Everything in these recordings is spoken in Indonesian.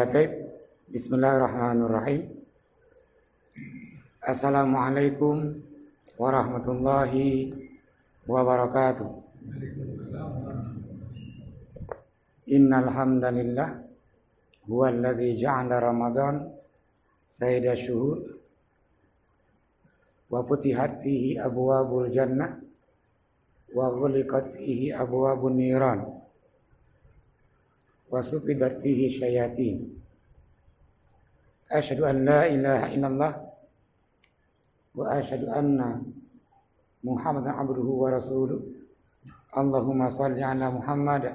Ya, baik. Bismillahirrahmanirrahim. Assalamualaikum warahmatullahi wabarakatuh. Innal hamdalillah huwallazi ja'ala Ramadan sayyida syuhur wa futihat fihi abwabul jannah wa ghuliqat fihi abwabun niran wa sufidat fihi syayatin. Asyhadu an la ilaha illallah wa asyhadu anna Muhammadan abduhu wa rasuluh. Allahumma salli ala Muhammad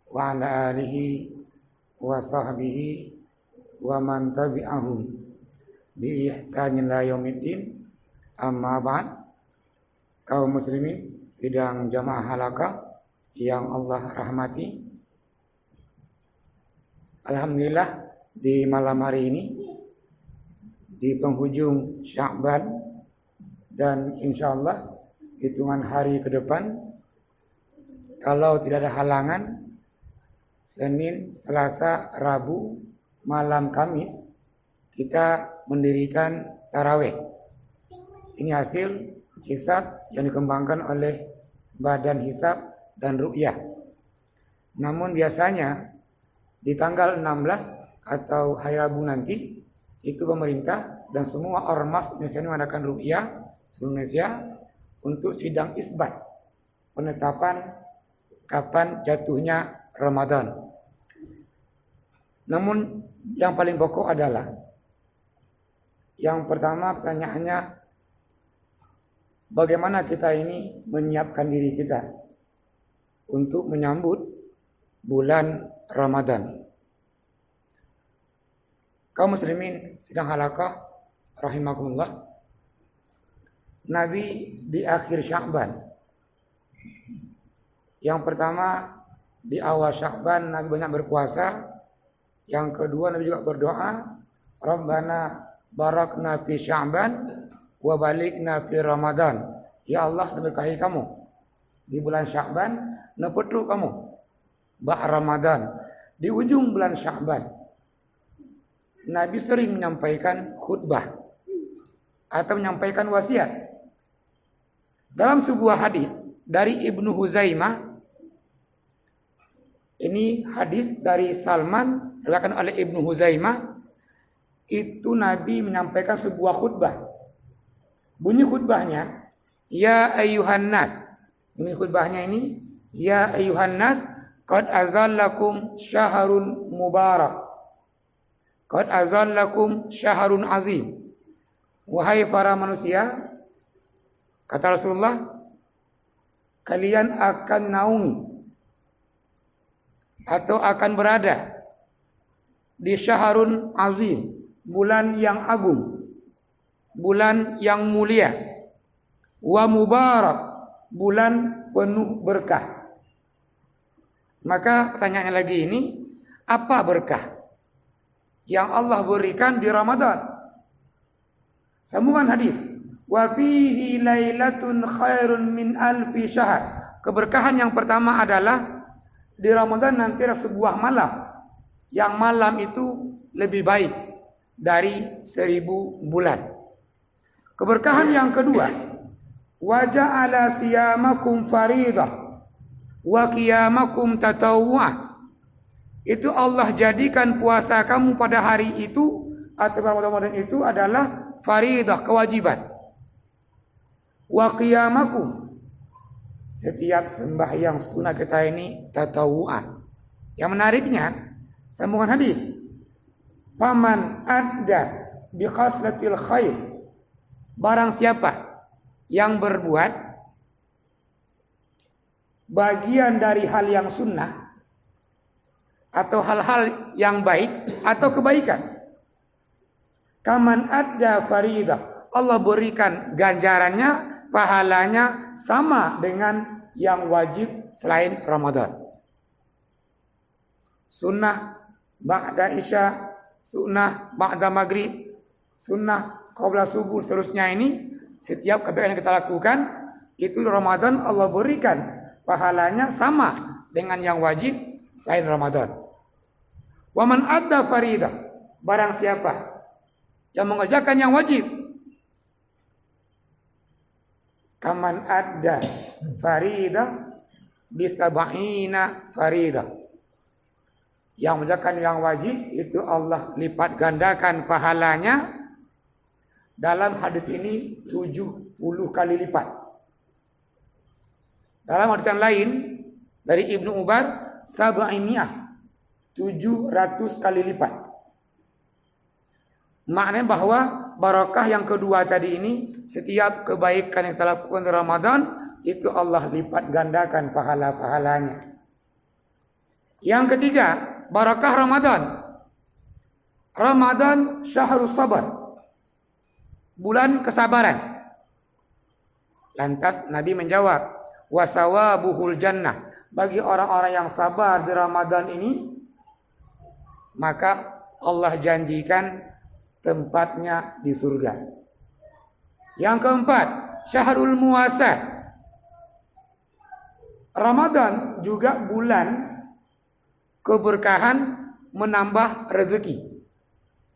wa ala alihi wa sahbihi wa man tabi'ahum bi ihsanin ila yaumiddin. Amma ba'd. Kaum muslimin sidang jamaah halaqah yang Allah rahmati, alhamdulillah di malam hari ini di penghujung Sya'ban dan insyaallah hitungan hari ke depan, kalau tidak ada halangan, Senin, Selasa, Rabu, malam Kamis kita mendirikan tarawih. Ini hasil hisab yang dikembangkan oleh Badan Hisab dan Ru'yah. Namun biasanya di tanggal 16 atau hari Rabu nanti itu pemerintah dan semua ormas Indonesia ini mengadakan ru'yah seluruh Indonesia untuk sidang isbat penetapan kapan jatuhnya Ramadan. Namun yang paling pokok adalah, yang pertama pertanyaannya, bagaimana kita ini menyiapkan diri kita untuk menyambut bulan Ramadan. Kaum muslimin sidang halaqah rahimakumullah, Nabi di akhir Sya'ban, yang pertama di awal Sya'ban Nabi banyak berpuasa, yang kedua Nabi juga berdoa, Rabbana barakna fi Sya'ban wa balikna fi Ramadan. Ya Allah, berkahi kamu di bulan Sya'ban, nepetru kamu ba Ramadan. Di ujung bulan Sya'ban Nabi sering menyampaikan khutbah atau menyampaikan wasiat. Dalam sebuah hadis dari Ibnu Huzaimah, ini hadis dari Salman diriwayatkan oleh Ibnu Huzaimah, itu Nabi menyampaikan sebuah khutbah. Bunyi khutbahnya, ya ayyuhan nas. Bunyi khutbahnya ini, ya ayyuhan nas, qad azallakum syahrun mubarak. Qad azallakum syahrun azim. Wahai para manusia, kata Rasulullah, kalian akan naungi atau akan berada di syahrun azim, bulan yang agung, bulan yang mulia, wa mubarak, bulan penuh berkah. Maka pertanyaannya lagi ini, apa berkah yang Allah berikan di Ramadan? Sambungan hadis, wa fihi lailatun khairun min alfi syahr. Keberkahan yang pertama adalah di Ramadan nanti ada sebuah malam, yang malam itu lebih baik dari 1000 bulan. Keberkahan yang kedua, wa ja'ala siyamakum fariidah wa qiyamakum tatawwu'ah. Itu Allah jadikan puasa kamu pada hari itu atau Ramadan itu adalah faridah, kewajiban. Wa qiyamakum, setiap sembahyang sunnah kita ini tatawu'an. Yang menariknya sambungan hadis, faman adda bi khaslatil khair, barang siapa yang berbuat bagian dari hal yang sunnah atau hal-hal yang baik atau kebaikan, kaman adda faridah, Allah berikan ganjarannya, pahalanya sama dengan yang wajib selain Ramadan. Sunnah ba'da isya, sunnah ba'da maghrib, sunnah qabla subuh, seterusnya ini setiap kebaikan yang kita lakukan itu Ramadan Allah berikan pahalanya sama dengan yang wajib selain Ramadan. Wa man adda faridah, barang siapa yang mengerjakan yang wajib, kaman adda faridah bisab'ina faridah, yang mengerjakan yang wajib itu Allah lipat gandakan pahalanya. Dalam hadis ini 70 kali lipat. Dalam hadis yang lain dari Ibnu Umar, 700 kali lipat. Maknanya bahwa barakah yang kedua tadi ini, setiap kebaikan yang telah lakukan di Ramadan itu Allah lipat gandakan pahala-pahalanya. Yang ketiga, barakah Ramadan. Ramadan syahrul sabar, bulan kesabaran. Lantas Nabi menjawab, wasawabuhul jannah, bagi orang-orang yang sabar di Ramadan ini, maka Allah janjikan tempatnya di surga. Yang keempat, syahrul muwasat. Ramadan juga bulan keberkahan, menambah rezeki.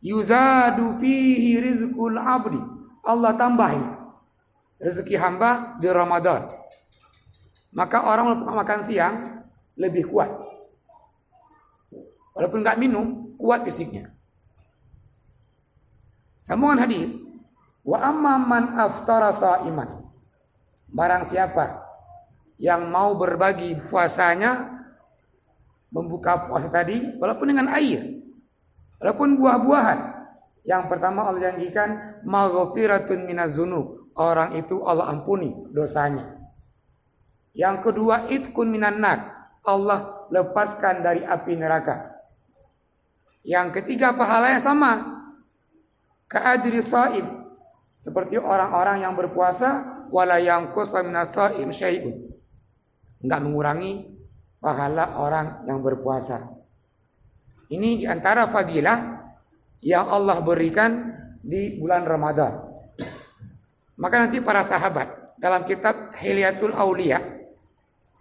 Yuzadu fihi rizqul abdi, Allah tambahin rezeki hamba di Ramadan. Maka orang makan siang lebih kuat. Walaupun enggak minum, kuat fisiknya. Sambungan hadis, wa amma man aftara shaiman, barang siapa yang mau berbagi puasanya, membuka puasa tadi walaupun dengan air, walaupun buah-buahan. Yang pertama Allah janjikan maghfiratun minaz-dzunub, orang itu Allah ampuni dosanya. Yang kedua, itqun minan nar, Allah lepaskan dari api neraka. Yang ketiga, pahalanya sama, ka'adri shaim, seperti orang-orang yang berpuasa, wala yanqusu minas shaim syai'un, enggak mengurangi pahala orang yang berpuasa. Ini diantara fadilah yang Allah berikan di bulan Ramadan. Maka nanti para sahabat dalam kitab Hilyatul Auliya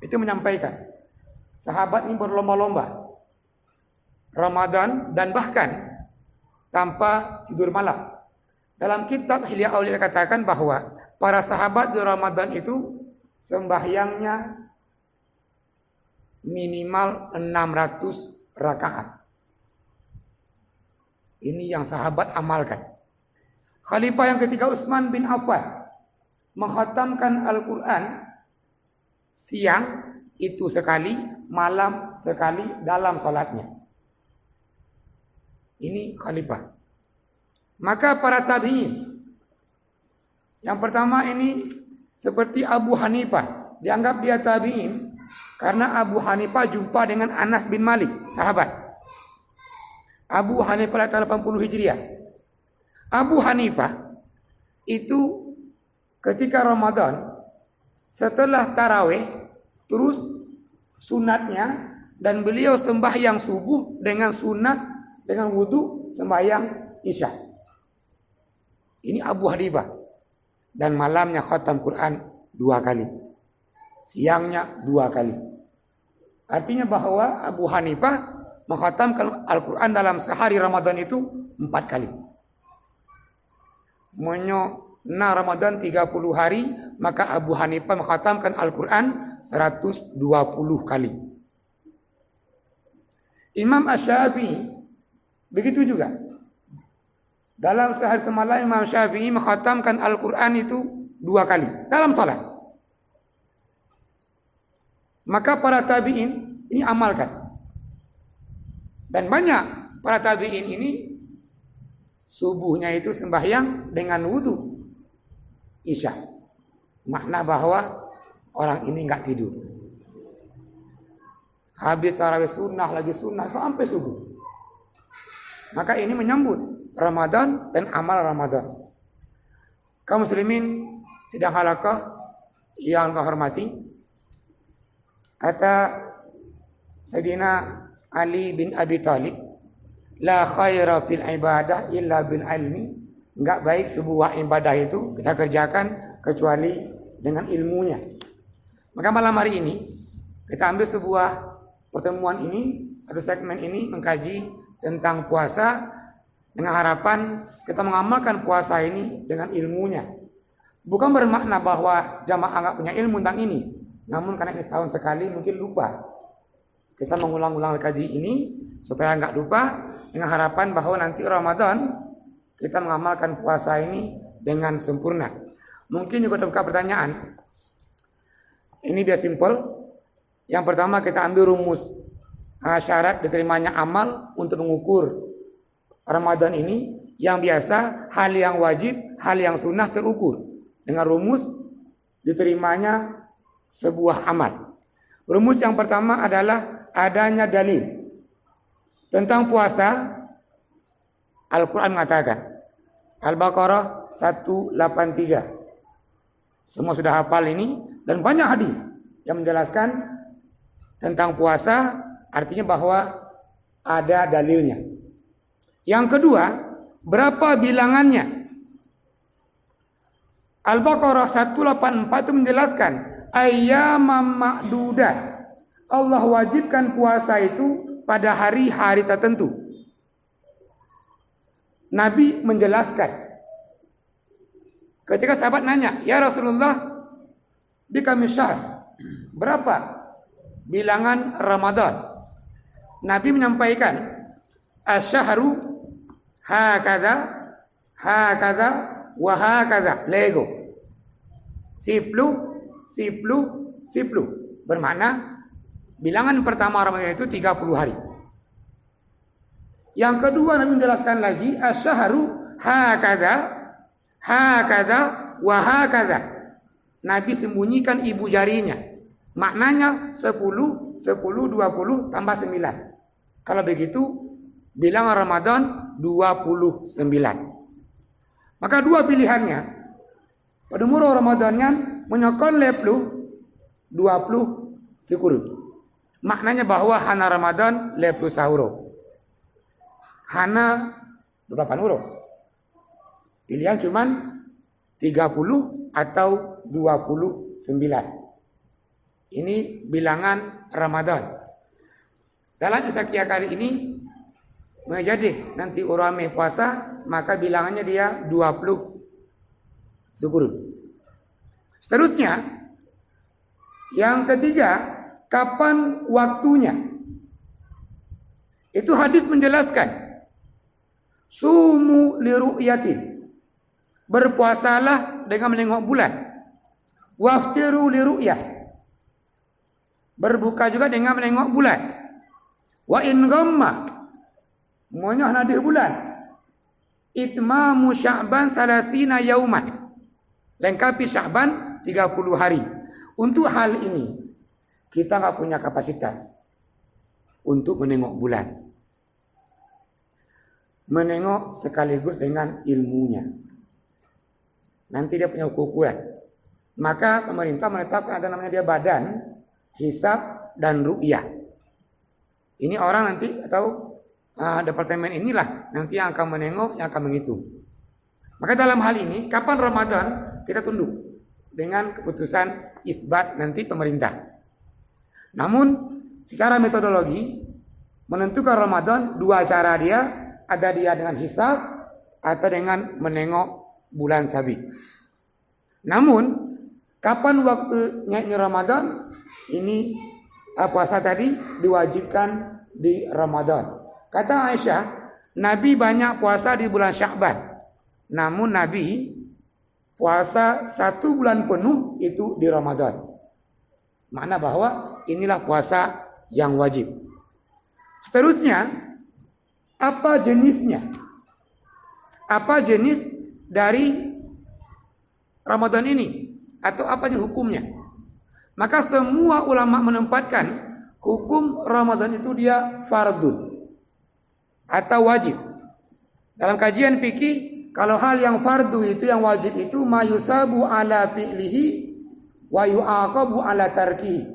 itu menyampaikan, sahabat ini berlomba-lomba Ramadan dan bahkan tanpa tidur malam. Dalam kitab Hilyatul Auliya katakan bahwa para sahabat di Ramadan itu sembahyangnya minimal 600 rakaat. Ini yang sahabat amalkan. Khalifah yang ketiga Utsman bin Affan mengkhatamkan Al-Quran siang itu sekali, malam sekali dalam salatnya. Ini khalifah. Maka para tabi'in, yang pertama ini seperti Abu Hanifah, dianggap dia tabi'in karena Abu Hanifah jumpa dengan Anas bin Malik, sahabat. Abu Hanifah tahun 80 Hijriah. Abu Hanifah itu ketika Ramadan setelah tarawih terus sunatnya, dan beliau sembahyang subuh dengan sunat dengan wudu sembahyang isya. Ini Abu Hanifah. Dan malamnya khatam Quran 2 kali, siangnya 2 kali. Artinya bahwa Abu Hanifah mengkhatamkan Al-Quran dalam sehari Ramadan itu 4 kali. Na Ramadan 30 hari, maka Abu Hanifah mengkhatamkan Al-Quran 120 kali. Imam Asy-Syafi'i begitu juga. Dalam sehari semalam Imam Syafi'i mengkhatamkan Al-Quran itu 2 kali dalam salat. Maka para tabi'in ini amalkan. Dan banyak para tabi'in ini subuhnya itu sembahyang dengan wudu isya. Makna bahwa orang ini enggak tidur. Habis tarawih sunnah lagi sunnah sampai subuh. Maka ini menyambut Ramadan dan amal Ramadan. Kaum muslimin sidang halaqah yang kau hormati, kata Sayyidina Ali bin Abi Thalib, la khaira fil ibadah illa bil ilmi, enggak baik sebuah ibadah itu kita kerjakan kecuali dengan ilmunya. Maka malam hari ini kita ambil sebuah pertemuan ini atau segmen ini mengkaji tentang puasa dengan harapan kita mengamalkan puasa ini dengan ilmunya. Bukan bermakna bahwa jamaah nggak punya ilmu tentang ini, namun karena ini setahun sekali mungkin lupa. Kita mengulang-ulang kaji ini supaya nggak lupa dengan harapan bahwa nanti Ramadan kita mengamalkan puasa ini dengan sempurna. Mungkin juga terbuka pertanyaan. Ini biar simpel. Yang pertama kita ambil rumus syarat diterimanya amal untuk mengukur Ramadan ini. Yang biasa hal yang wajib, hal yang sunnah terukur dengan rumus diterimanya sebuah amal. Rumus yang pertama adalah adanya dalil tentang puasa. Al-Quran mengatakan Al-Baqarah 183. Semua sudah hafal ini dan banyak hadis yang menjelaskan tentang puasa, artinya bahwa ada dalilnya. Yang kedua, berapa bilangannya? Al-Baqarah 184 itu menjelaskan ayyamam ma'dudat. Allah wajibkan puasa itu pada hari-hari tertentu. Nabi menjelaskan. Ketika sahabat nanya, "Ya Rasulullah, bikami syahr, berapa bilangan Ramadan?" Nabi menyampaikan, "Asyahru hakadha, hakadha, wa hakadha." Lego. 10. Bermakna bilangan pertama Ramadan itu 30 hari. Yang kedua Nabi menjelaskan lagi asyahru hakadha, hakadha, wa hakadha. Nabi sembunyikan ibu jarinya. Maknanya 10, 20 tambah 9. Kalau begitu bilangan Ramadan 29. Maka dua pilihannya. Pada umur Ramadannya menyokon leplu 20 syukur. Maknanya bahwa hana Ramadan leplu sahuro. Hana 8 huruf. Pilihan cuman 30 atau 29. Ini bilangan Ramadan. Dalam Imsakiyah kali ini menjadi nanti urame puasa, maka bilangannya dia 20 syukur. Seterusnya, yang ketiga, kapan waktunya? Itu hadis menjelaskan sumu liru'yatin, berpuasalah dengan menengok bulan. Waftiru liru'yah, berbuka juga dengan menengok bulan. Wa in ghamma, monya nadir bulan. Itmamu Sya'ban 30 yauman, lengkapi Sya'ban 30 hari. Untuk hal ini kita enggak punya kapasitas untuk menengok bulan. Menengok sekaligus dengan ilmunya. Nanti dia punya ukuran. Maka pemerintah menetapkan ada namanya dia badan hisab dan ru'yah. Ini orang nanti atau departemen inilah nanti yang akan menengok, yang akan menghitung. Maka dalam hal ini kapan Ramadan kita tunduk dengan keputusan isbat nanti pemerintah. Namun secara metodologi menentukan Ramadan dua cara dia. Ada dia dengan hisab atau dengan menengok bulan sabit. Namun kapan waktunya ini Ramadan? Ini puasa tadi diwajibkan di Ramadan. Kata Aisyah, Nabi banyak puasa di bulan Sya'ban. Namun Nabi puasa 1 bulan penuh itu di Ramadan. Makna bahwa inilah puasa yang wajib. Seterusnya, apa jenisnya? Apa jenis dari Ramadan ini? Atau apa hukumnya? Maka semua ulama menempatkan hukum Ramadan itu dia fardun atau wajib. Dalam kajian fikih, kalau hal yang fardu itu, yang wajib itu mayusabu ala fi'lihi wa yu'aqabu ala tarkihi.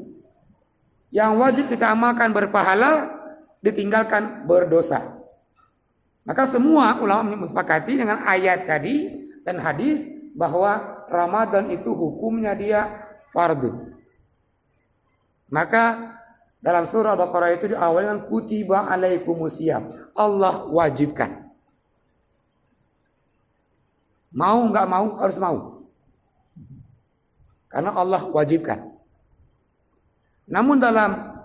Yang wajib kita amalkan berpahala, ditinggalkan berdosa. Maka semua ulama mensepakati dengan ayat tadi dan hadis bahwa Ramadan itu hukumnya dia fardun. Maka dalam surah Al-Baqarah itu diawali dengan kutiba alaikumusiyam. Allah wajibkan. Mau nggak mau harus mau. Karena Allah wajibkan. Namun dalam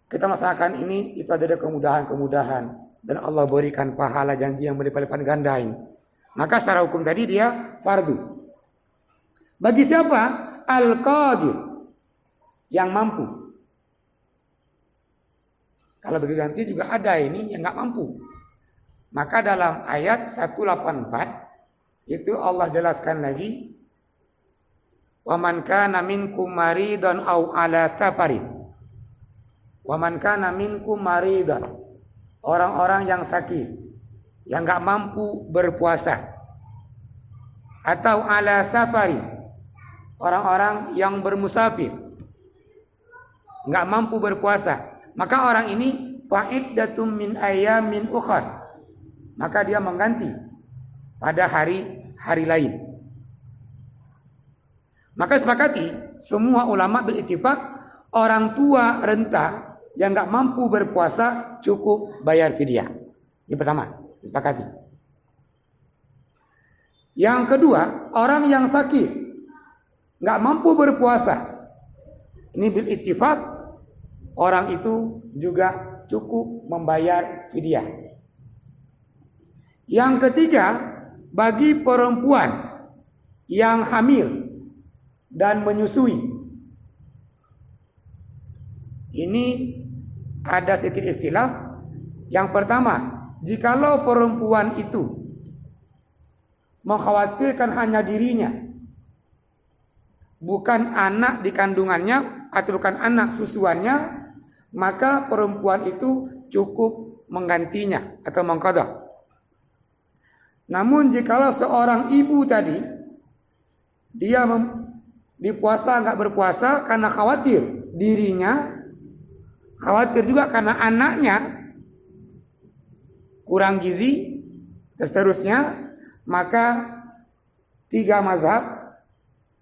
kita melaksanakan ini, itu ada kemudahan-kemudahan. Dan Allah berikan pahala janji yang berlipat-lipat ganda ini. Maka secara hukum tadi dia fardu. Bagi siapa? Al-Qadir. Yang mampu. Kalau bagi ganti juga ada ini yang nggak mampu. Maka dalam ayat 184 itu Allah jelaskan lagi, wa man kana minkum maridan aw ala safarin. Wa man kana minkum maridan, orang-orang yang sakit, yang nggak mampu berpuasa, atau ala safarin, orang-orang yang bermusafir, nggak mampu berpuasa. Maka orang ini fa'iddatum min ayamin ukhar. Maka dia mengganti pada hari-hari lain. Maka sepakati semua ulama berittifaq orang tua renta yang nggak mampu berpuasa cukup bayar fidyah. Ini pertama, disepakati. Yang kedua, orang yang sakit nggak mampu berpuasa. Ini bil ittifaq orang itu juga cukup membayar fidyah. Yang ketiga, bagi perempuan yang hamil dan menyusui. Ini ada sedikit ikhtilaf. Yang pertama, jikalau perempuan itu mengkhawatirkan hanya dirinya, bukan anak di kandungannya atau bukan anak susuannya, maka perempuan itu cukup menggantinya atau mengqadha. Namun jikalau seorang ibu tadi dia dipuasa nggak berpuasa karena khawatir dirinya, khawatir juga karena anaknya kurang gizi dan seterusnya, maka 3 mazhab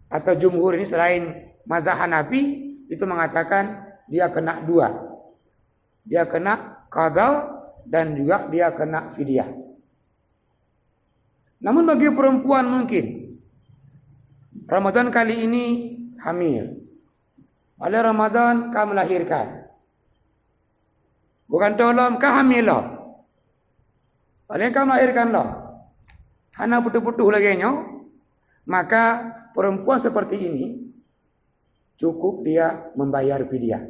atau jumhur ini selain mazhab Hanafi itu mengatakan dia kena 2. Dia kena qadha dan juga dia kena fidyah. Namun bagi perempuan mungkin Ramadan kali ini hamil. Oleh Ramadan kau melahirkan. Bukan tolong kau hamil loh. Oleh kau melahirkan loh. Hana putuh-putuh lagi nyo. Maka perempuan seperti ini cukup dia membayar fidyah.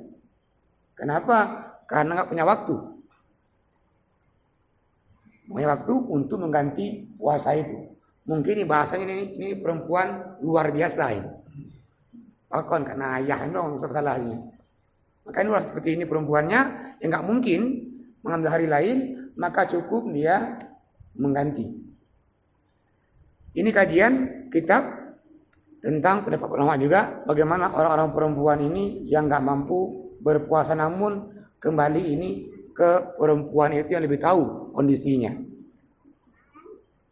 Kenapa? Karena nggak punya waktu. Punya waktu untuk mengganti puasa itu. Mungkin bahasanya ini perempuan luar biasa ini. Bahkan karena ayah dong salahnya. Maka ini seperti ini perempuannya yang nggak mungkin mengambil hari lain, maka cukup dia mengganti. Ini kajian kitab tentang pendapat ulama juga bagaimana orang-orang perempuan ini yang nggak mampu berpuasa, namun kembali ini ke perempuan itu yang lebih tahu kondisinya.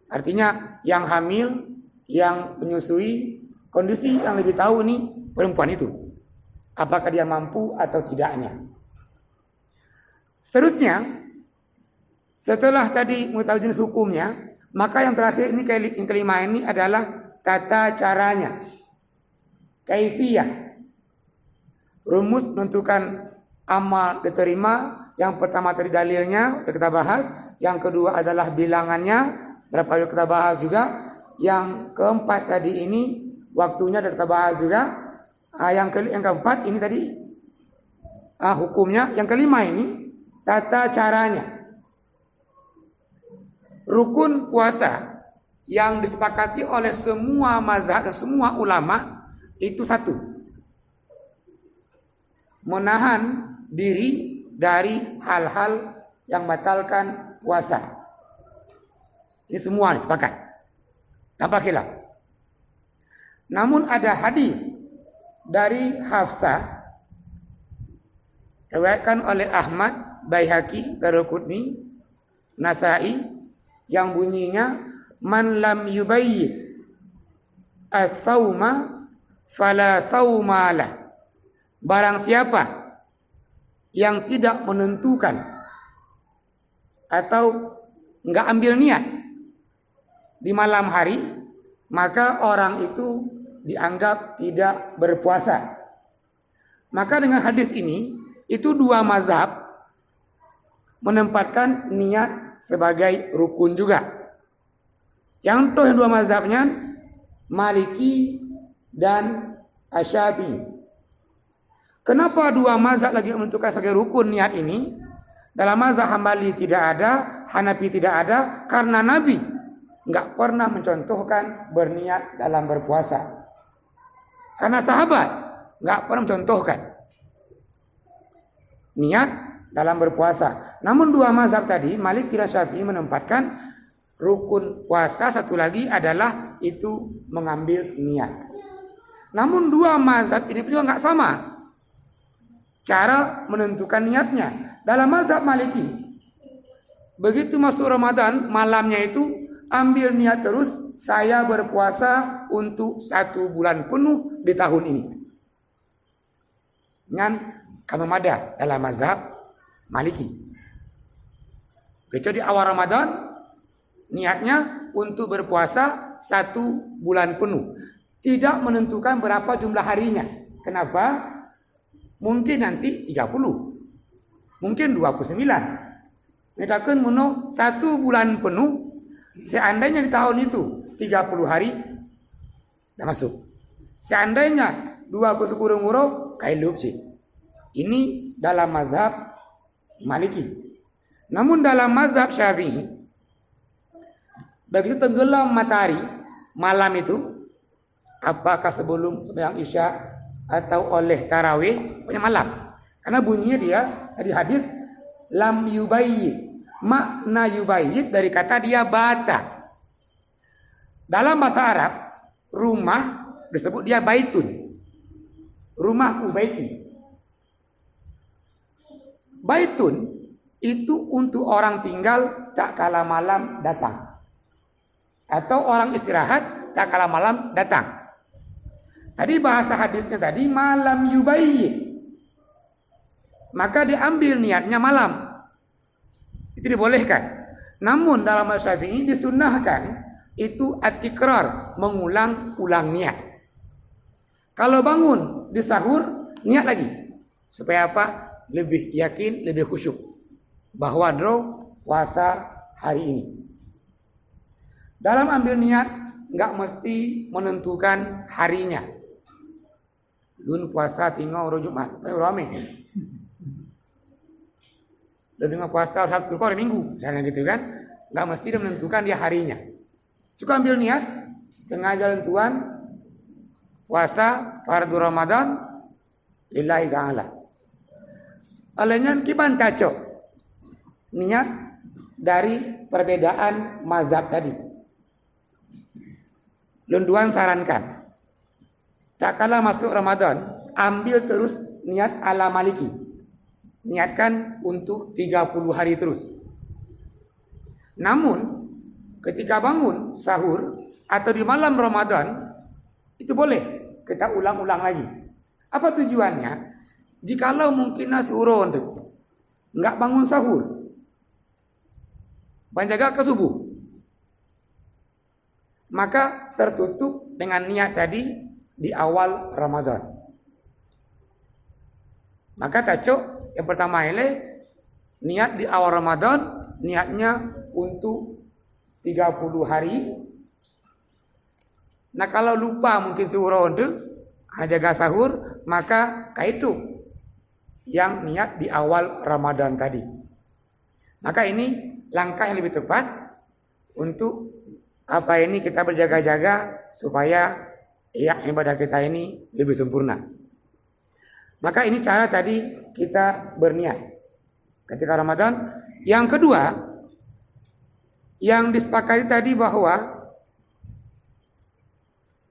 Artinya yang hamil, yang menyusui, kondisi yang lebih tahu nih perempuan itu. Apakah dia mampu atau tidaknya. Seterusnya, setelah tadi mengetahui jenis hukumnya, maka yang terakhir ini yang kelima ini adalah tata caranya. Kaifiyah. Rumus menentukan amal diterima. Yang pertama tadi dalilnya sudah kita bahas. Yang kedua adalah bilangannya, berapa kali kita bahas juga. Yang keempat tadi ini waktunya sudah kita bahas juga. Yang keempat ini tadi hukumnya. Yang kelima ini tata caranya. Rukun puasa yang disepakati oleh semua mazhab dan semua ulama itu satu. Menahan diri dari hal-hal yang membatalkan puasa. Ini semua disepakat. Tanpa khilaf. Namun ada hadis dari Hafsah riwayatkan oleh Ahmad, Baihaqi, Daruqutni, Nasa'i yang bunyinya man lam yubayyin as-sauma fala sauma lah. Barang siapa yang tidak menentukan atau nggak ambil niat di malam hari, maka orang itu dianggap tidak berpuasa. Maka dengan hadis ini, itu dua mazhab menempatkan niat sebagai rukun juga. Yang tuh dua mazhabnya Maliki dan Asy-Syafi'i. Kenapa dua mazhab lagi menentukan sebagai rukun niat ini? Dalam mazhab Hambali tidak ada, Hanafi tidak ada, karena Nabi nggak pernah mencontohkan berniat dalam berpuasa. Karena sahabat nggak pernah mencontohkan niat dalam berpuasa. Namun dua mazhab tadi, Maliki dan Syafi'i, menempatkan rukun puasa satu lagi adalah itu mengambil niat. Namun dua mazhab ini juga nggak sama cara menentukan niatnya. Dalam mazhab Maliki, begitu masuk Ramadan, malamnya itu ambil niat terus, saya berpuasa untuk 1 bulan penuh di tahun ini. Dengan kamamada dalam mazhab Maliki. Kecuali awal Ramadan, niatnya untuk berpuasa 1 bulan penuh. Tidak menentukan berapa jumlah harinya. Kenapa? Mungkin nanti 30. Mungkin 29. Misalkan menuh 1 bulan penuh. Seandainya di tahun itu 30 hari, dah masuk. Seandainya 20 kurung urut, kailup sih. Ini dalam mazhab Maliki. Namun dalam mazhab Syafi'i, begitu tenggelam matahari malam itu, apakah sebelum sembahyang Isya atau oleh tarawih, punya malam. Karena bunyinya dia tadi hadis lam yubayyid. Makna yubayyid dari kata dia bata. Dalam bahasa Arab, rumah disebut dia baitun. Rumah ubaiti. Baitun itu untuk orang tinggal tak kala malam datang. Atau orang istirahat tak kala malam datang. Tadi bahasa hadisnya tadi malam yubayyid. Maka diambil niatnya malam. Itu dibolehkan. Namun dalam mazhab Syafi'i disunnahkan itu at-tikrar, mengulang-ulang niat. Kalau bangun di sahur, niat lagi. Supaya apa? Lebih yakin, lebih khusyuk bahwa puasa hari ini. Dalam ambil niat nggak mesti menentukan harinya. Lun puasa tinggal hari Jumat, rame. Dan dengan puasa Sabtu hari Minggu, misalnya gitu kan, nggak mesti dia menentukan dia harinya. Cukup ambil niat, sengaja lentuan puasa fardu Ramadan lillahi ta'ala. Alanya kiban taco niat dari perbedaan mazhab tadi. Lunduan sarankan, tak kala masuk Ramadan, ambil terus niat ala Maliki. Niatkan untuk 30 hari terus. Namun, ketika bangun sahur atau di malam Ramadan, itu boleh kita ulang-ulang lagi. Apa tujuannya? Jikalau mungkin nasi urun, nggak bangun sahur, menjaga ke subuh, maka tertutup dengan niat tadi di awal Ramadan. Maka tacuk yang pertama ini niat di awal Ramadan, niatnya untuk 30 hari. Nah kalau lupa mungkin suruh untuk jaga sahur, maka kaitu yang niat di awal Ramadan tadi. Maka ini langkah yang lebih tepat untuk kita berjaga-jaga supaya ibadah kita ini lebih sempurna. Maka ini cara tadi kita berniat ketika Ramadan. Yang kedua, yang disepakati tadi bahwa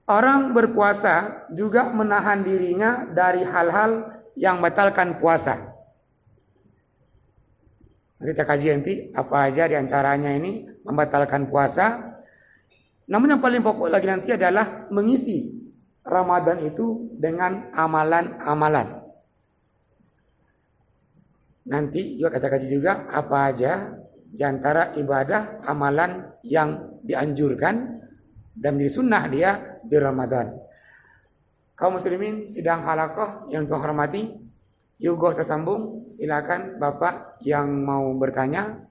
orang berpuasa juga menahan dirinya dari hal-hal yang batalkan puasa. Kita kaji nanti apa aja diantaranya ini membatalkan puasa. Namun yang paling pokok lagi nanti adalah mengisi Ramadan itu dengan amalan-amalan. Nanti juga kita kaji juga apa aja di antara ibadah amalan yang dianjurkan dan menjadi sunnah dia di Ramadan. Kaum muslimin sidang halaqah yang Tuhan hormati, Yugo tersambung. Silakan Bapak yang mau bertanya.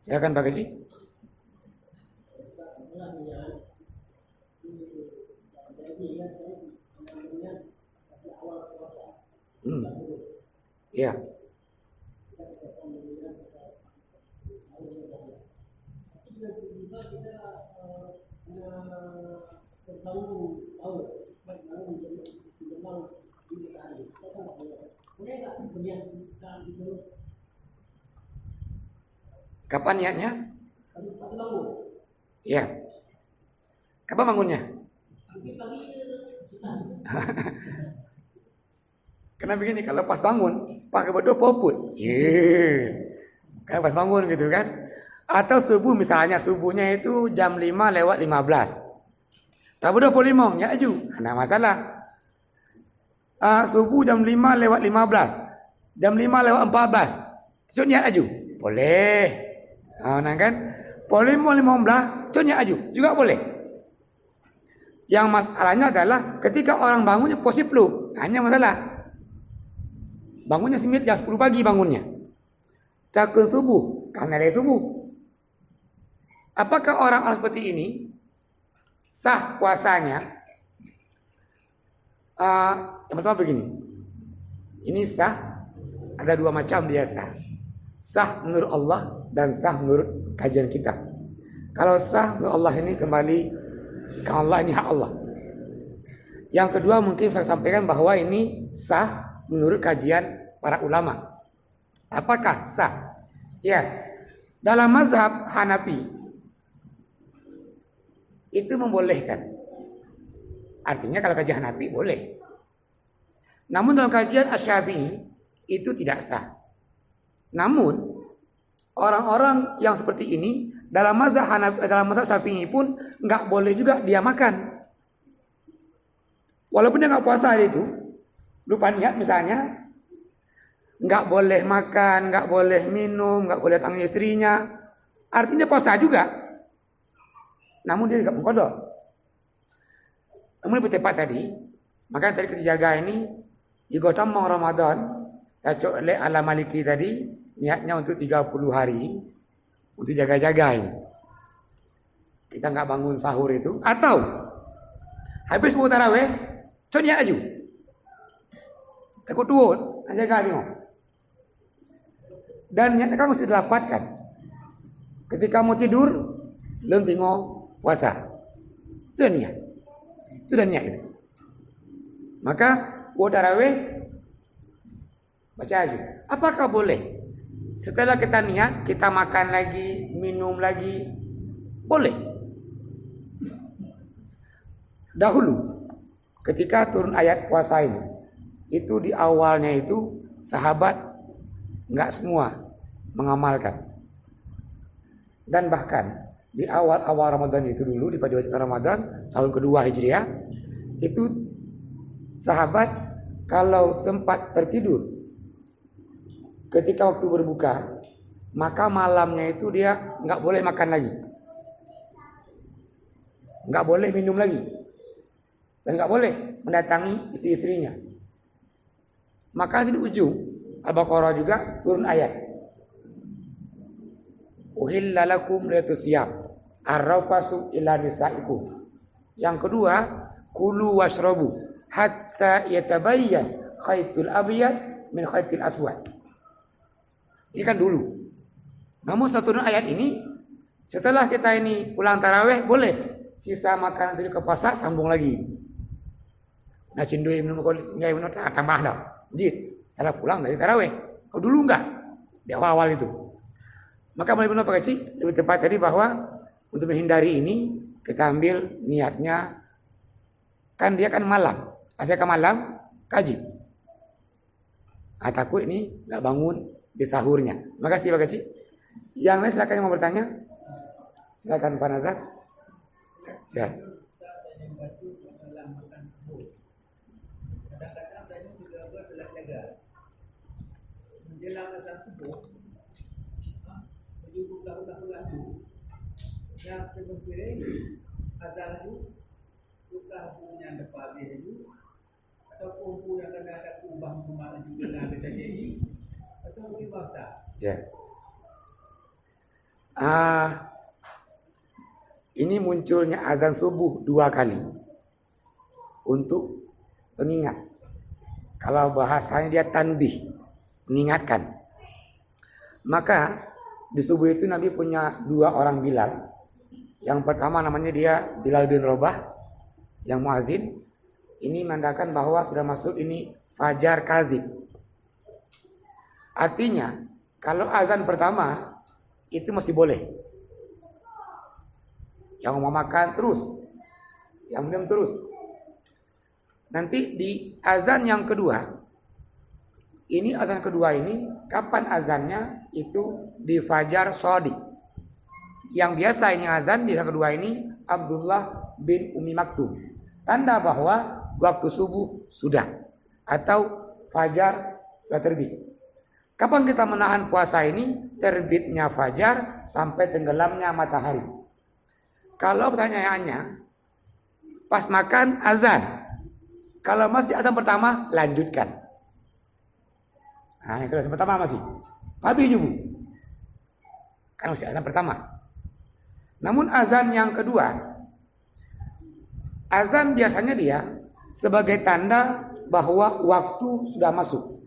Silakan Pak Gaji. Iya. Kapan niatnya? Iya. Kapan bangunnya? Karena begini, kalau pas bangun pakai bodoh poput. Kan pas bangun gitu kan. Atau subuh misalnya, subuhnya itu jam 5 lewat 15. Tak bodoh polimong, ya aju. Ada masalah. Subuh jam 5 lewat 15. Jam 5 lewat 14. So niat aju. Boleh. Nah kan. Polimong 15, so niat aju. Juga boleh. Yang masalahnya adalah ketika orang bangunnya posisi flu. Hanya masalah. Bangunnya jam 10 pagi bangunnya. Takun subuh, karena dari subuh. Apakah orang-orang seperti ini sah puasanya? Yang pertama begini. Ini sah, ada dua macam dia sah. Sah menurut Allah dan sah menurut kajian kita. Kalau sah menurut Allah ini kembali ke Allah, ini hak Allah. Yang kedua mungkin saya sampaikan bahwa ini sah menurut kajian para ulama. Apakah sah? Ya, dalam mazhab Hanafi itu membolehkan. Artinya kalau kajian Hanafi boleh. Namun dalam kajian Asy-Syafi'i itu tidak sah. Namun orang-orang yang seperti ini dalam mazhab Syafi'i pun nggak boleh juga dia makan. Walaupun dia nggak puasa hari itu, lupa niat misalnya, nggak boleh makan, nggak boleh minum, nggak boleh datang istrinya. Artinya puasa juga. Namun dia tidak mengkodok. Namun lebih tepat tadi, makanya tadi kita jaga ini, jika mau Ramadan, cocok oleh ala Maliki tadi, niatnya untuk 30 hari, untuk jaga-jaga ini. Kita nggak bangun sahur itu, atau habis mau taraweh, niat aju. Takut tuun, jaga tengok. Dan niatnya kan mesti dilapatkan. Ketika mau tidur, belum tengok puasa. Itu niat. Itu dah niat itu. Maka buat tarawih baca aja. Apakah boleh? Setelah kita niat, kita makan lagi, minum lagi, boleh. Dahulu, ketika turun ayat puasa ini, itu di awalnya itu sahabat nggak semua mengamalkan. Dan bahkan di awal Ramadan itu dulu, di pada Ramadan tahun kedua Hijriah, itu sahabat kalau sempat tertidur ketika waktu berbuka, maka malamnya itu dia nggak boleh makan lagi, nggak boleh minum lagi, dan nggak boleh mendatangi istri-istrinya. Maka di ujung Al-Baqarah juga turun ayat, uhilla lakum lailatus siyam ar-rafasu ila nisaikum. Yang kedua, kulu washrabu hatta yatabayyan khaytul abyad min khaytil aswad. Ini kan dulu. Namun setelah turun ayat ini, setelah kita ini pulang taraweh, boleh sisa makanan dari ke puasa sambung lagi. Nah cindui minum enggak minum tambah dah. Jid setelah pulang dari taraweh. Oh dulu enggak. Di awal itu. Maka mulai benar Pak Kecil, lebih tepat tadi bahwa untuk menghindari ini kita ambil niatnya, kan dia kan malam, asal ke malam kaji. Takut ini nggak bangun di sahurnya. Makasih Pak Kecil. Yang lain silakan yang mau bertanya. Silakan Pak Nazar. Siap. Kadang-kadang tadi juga buat belah jaga. Menjelang azan subuh, buka tu. Yang sebelum kiri adalah tu buka punya depan itu atau kumpu yang kena ada kubah rumah juga ada terjadi atau mungkin basta. Ya. Ini munculnya azan subuh 2 kali untuk pengingat. Kalau bahasanya dia tanbih, mengingatkan. Maka di subuh itu Nabi punya 2 orang Bilal. Yang pertama namanya dia Bilal bin Rabah yang muazin. Ini menandakan bahwa sudah masuk ini fajar kazib. Artinya kalau azan pertama itu masih boleh. Yang mau makan terus, yang minum terus. Nanti di azan yang kedua, ini azan kedua ini kapan azannya? Itu di fajar shadiq. Yang biasa ini azan di azan kedua ini Abdullah bin Umi Maktum. Tanda bahwa waktu subuh sudah atau fajar sudah terbit. Kapan kita menahan puasa ini? Terbitnya fajar sampai tenggelamnya matahari. Kalau pertanyaannya pas makan azan, kalau masih azan pertama lanjutkan. Nah, yang kedua pertama masih babi jubu, kan masih azan pertama. Namun azan yang kedua, azan biasanya dia sebagai tanda bahwa waktu sudah masuk.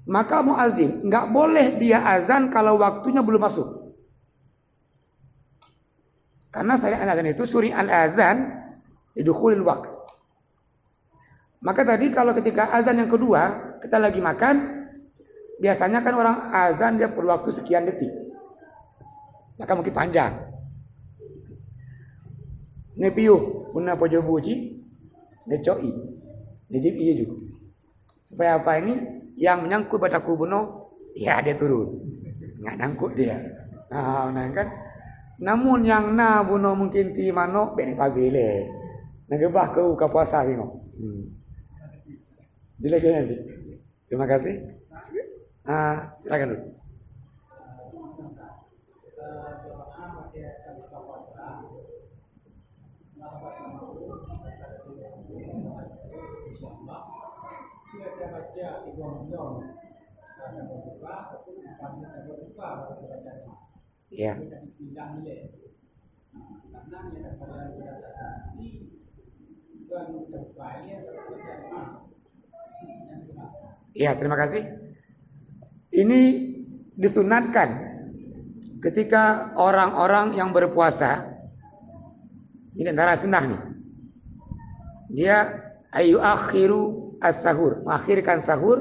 Maka muazin nggak boleh dia azan kalau waktunya belum masuk. Karena syariat azan itu suri al-azan lidukhulil waqt. Maka tadi kalau ketika azan yang kedua kita lagi makan, biasanya kan orang azan dia perlu waktu sekian detik. Maka mungkin panjang. Nepiu punna pojo buci necoi. Nejib iya juga. Supaya apa ini? Yang menyangkut bataku buno, ya dia turun. Nggak nangkut dia. Nah kan. Namun yang na buno mungkin ti mano bene pabile. Nagebah ke buka puasa tengok. Dilanjutkan sih. Terima kasih. Silakan dulu. Ya. Ya, terima kasih. Ini disunatkan ketika orang-orang yang berpuasa. Ini antara sunnah nih. Dia ayu akhiru as-sahur, mengakhirkan sahur,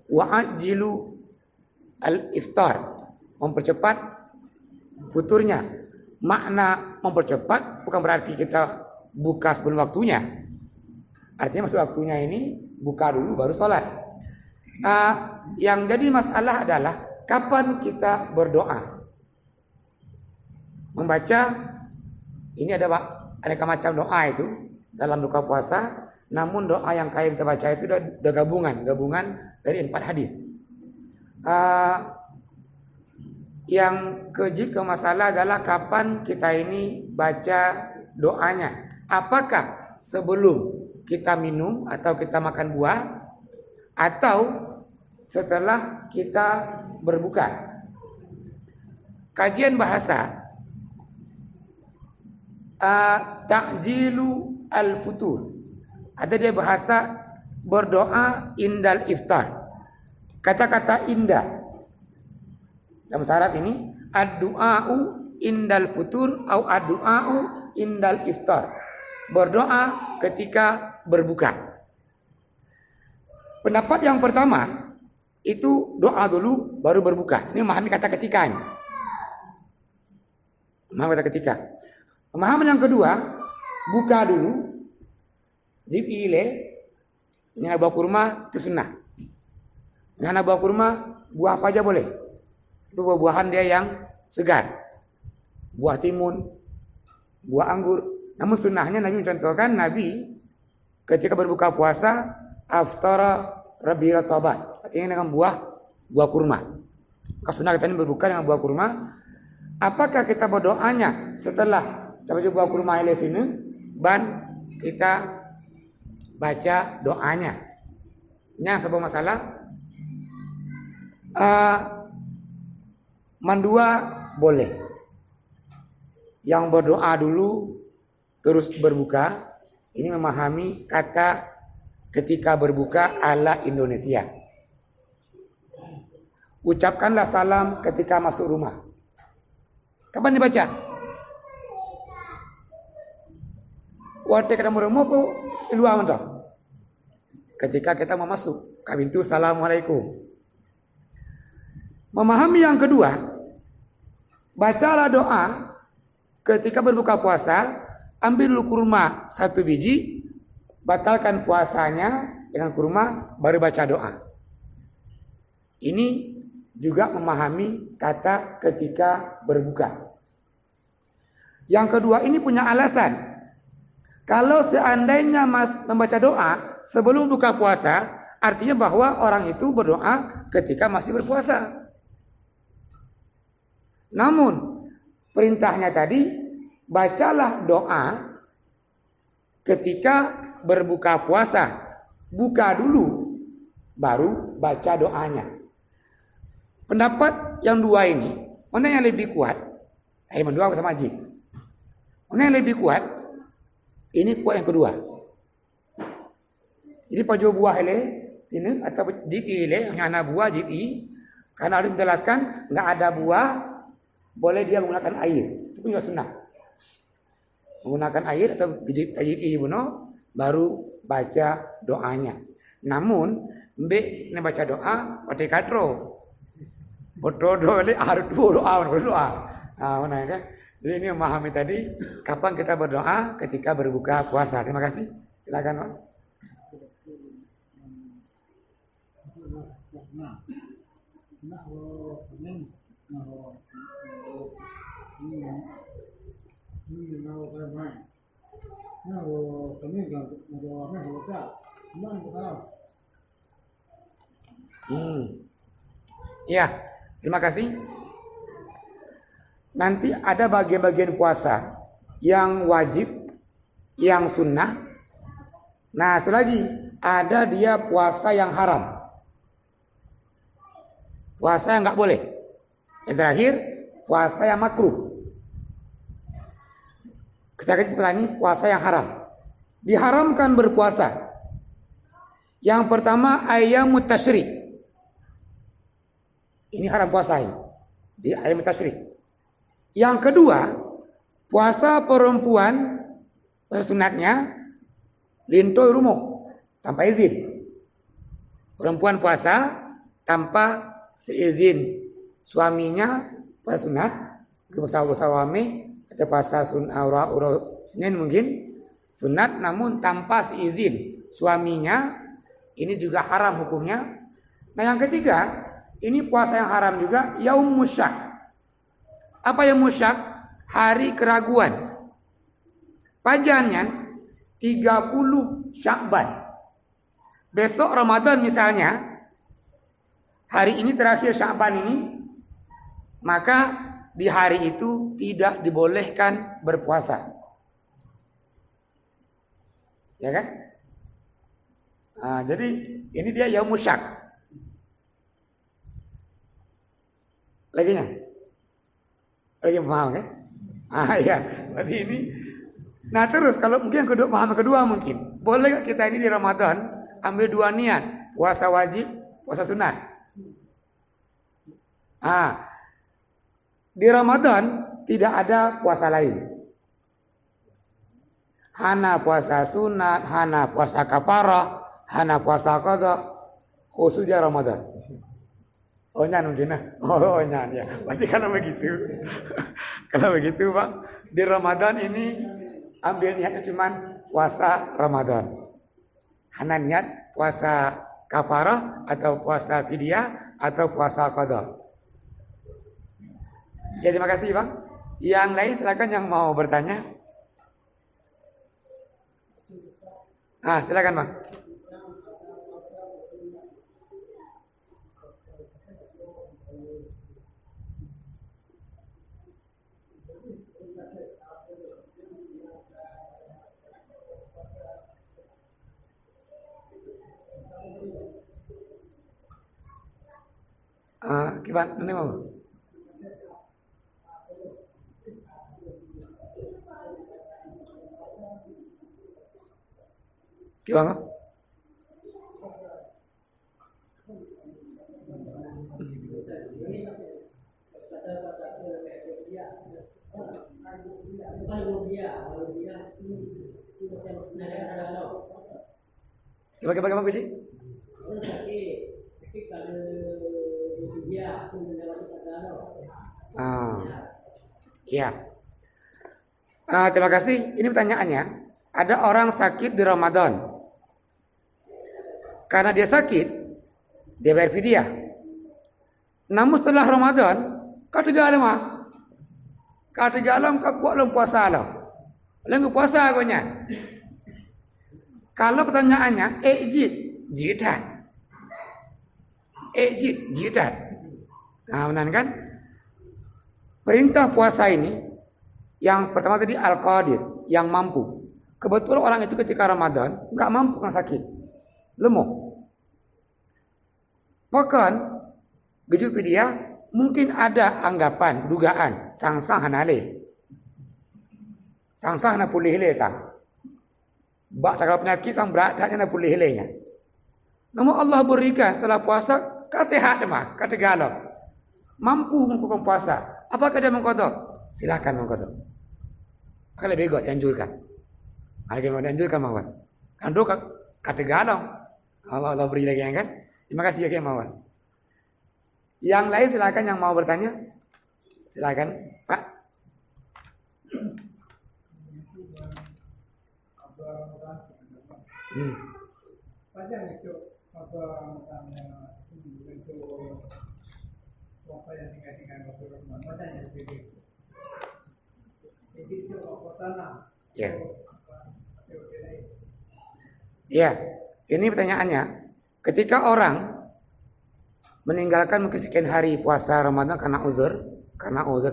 wa ajilu al-iftar, mempercepat futurnya. Makna mempercepat bukan berarti kita buka sebelum waktunya. Artinya masuk waktunya ini buka dulu baru sholat. Yang jadi masalah adalah kapan kita berdoa. Membaca ini ada aneka macam doa itu dalam buka puasa. Namun doa yang kita baca itu udah gabungan dari 4 hadis. Yang ke masalah adalah kapan kita ini baca doanya. Apakah sebelum kita minum atau kita makan buah atau setelah kita berbuka? Kajian bahasa ta'jilu al-futur. Ada dia bahasa berdoa indal iftar. Kata-kata indah dalam bahasa Arab ini ad-du'a'u indal futur atau ad-du'a'u indal iftar. Berdoa ketika berbuka. Pendapat yang pertama itu doa dulu baru berbuka. Ini memahami kata ketika ini. Memahami kata ketika. Pemahaman yang kedua, buka dulu. Jib'ile, nyana buah kurma itu sunnah. Nyana buah kurma, buah apa aja boleh. Itu buah-buahan dia yang segar. Buah timun, buah anggur. Namun sunnahnya Nabi mencontohkan, Nabi ketika berbuka puasa, aftara rabira tabat. Artinya dengan buah kurma. Sunnah kita ini berbuka dengan buah kurma. Apakah kita berdoanya setelah dapat buah kurma ini sini, dan kita baca doanya? Yang sebuah masalah. Mandua boleh. Yang berdoa dulu terus berbuka. Ini memahami kata ketika berbuka ala Indonesia. Ucapkanlah salam ketika masuk rumah. Kapan dibaca? Waktu kita mau rumah po luar mentah. Ketika kita mau masuk, kami itu assalamualaikum. Memahami yang kedua, bacalah doa ketika berbuka puasa, ambil dulu kurma 1 biji, batalkan puasanya dengan kurma, baru baca doa. Ini juga memahami kata ketika berbuka. Yang kedua ini punya alasan. Kalau seandainya membaca doa sebelum buka puasa, artinya bahwa orang itu berdoa ketika masih berpuasa. Namun perintahnya tadi, bacalah doa ketika berbuka puasa. Buka dulu, baru baca doanya. Pendapat yang dua ini, mana yang lebih kuat? Yang dua sama Haji. Mana yang lebih kuat? Ini kuat yang kedua. Jadi pajo buah ini atau jiki yang anak buah jiki, karena harus menjelaskan nggak ada buah, boleh dia menggunakan air. Itu juga sunnah. Menggunakan air atau jiki buno, baru baca doanya. Namun, mbek ini baca doa, pakai katro. Berdoa harus berdoa. Nah, mana kan? Jadi ini memahami tadi kapan kita berdoa ketika berbuka puasa. Terima kasih. Silakan, Pak. Ya, terima kasih. Nanti ada bagian-bagian puasa yang wajib, yang sunnah. Nah, selagi ada dia puasa yang haram. Puasa yang nggak boleh. Yang terakhir, puasa yang makruh. Kita akan setelah ini puasa yang haram. Diharamkan berpuasa. Yang pertama, ayyamut tasyrik. Ini haram puasa ini. Di ayyamut tasyrik. Yang kedua, puasa perempuan sunatnya lintoi rumo tanpa izin. Perempuan puasa tanpa seizin suaminya, puasa sunat, puasa suami atau puasa Senin mungkin sunat, namun tanpa seizin suaminya, ini juga haram hukumnya. Nah, yang ketiga, ini puasa yang haram juga, yaum musyak. Apa yang musyak? Hari keraguan. Pajannya 30 Syakban. Besok Ramadan misalnya, hari ini terakhir Syakban ini, maka di hari itu tidak dibolehkan berpuasa. Ya kan? Nah, jadi ini dia yaum musyak. Lagi paham kan? Ya, berarti ini. Nah, terus kalau mungkin yang kedua, paham kedua mungkin. Boleh kita ini di Ramadan ambil 2 niat, puasa wajib, puasa sunat. Di Ramadan tidak ada puasa lain. Hana puasa sunat, hana puasa kafarah, hana puasa qada, khususnya Ramadan. Oh nyan mungkin oh nyan ya. Berarti kalau begitu, kalau begitu Pak, di Ramadan ini ambil niatnya cuman puasa Ramadan. Hana niat puasa kafarah atau puasa fidyah atau puasa qada. Ya, terima kasih Bang. Yang lain silakan yang mau bertanya. Silakan Bang. Kiban, ini mau. Kiban? Bagaimana sih? Ya. Terima kasih. Ini pertanyaannya. Ada orang sakit di Ramadan. Karena dia sakit, dia bayar fidyah. Namun setelah Ramadan, kata alam kau kuat lem puasa alam. Leng puasa agonya. Kalau pertanyaannya, jitan. Jitan. Benar kan? Perintah puasa ini, yang pertama tadi al-qadir, yang mampu. Kebetulan orang itu ketika Ramadan nggak mampu karena sakit, lemah. Bahkan gejuk dia mungkin ada anggapan, dugaan, sang hanale, sang na pulih leka. Bak kalau penyakit sang beratnya na pulih lenya. Namun Allah berikan setelah puasa kata demah, kata galau, mampu melakukan puasa. Apakah dia mengkodok? Silakan mengkodok. Akan lebih baik dianjurkan. Ada yang mau dianjurkan mawar. Kan doa kata galau. Allah beri lagi kan? Terima kasih ya mawar. Yang lain silakan yang mau bertanya. Silakan Pak. Panjang itu apa untuk apa yang tinggal waktu Ramadan yang jadi. Jadi itu apa tanah? Ya. Ya, ini pertanyaannya. Ketika orang meninggalkan mungkin sekian hari puasa Ramadan karena uzur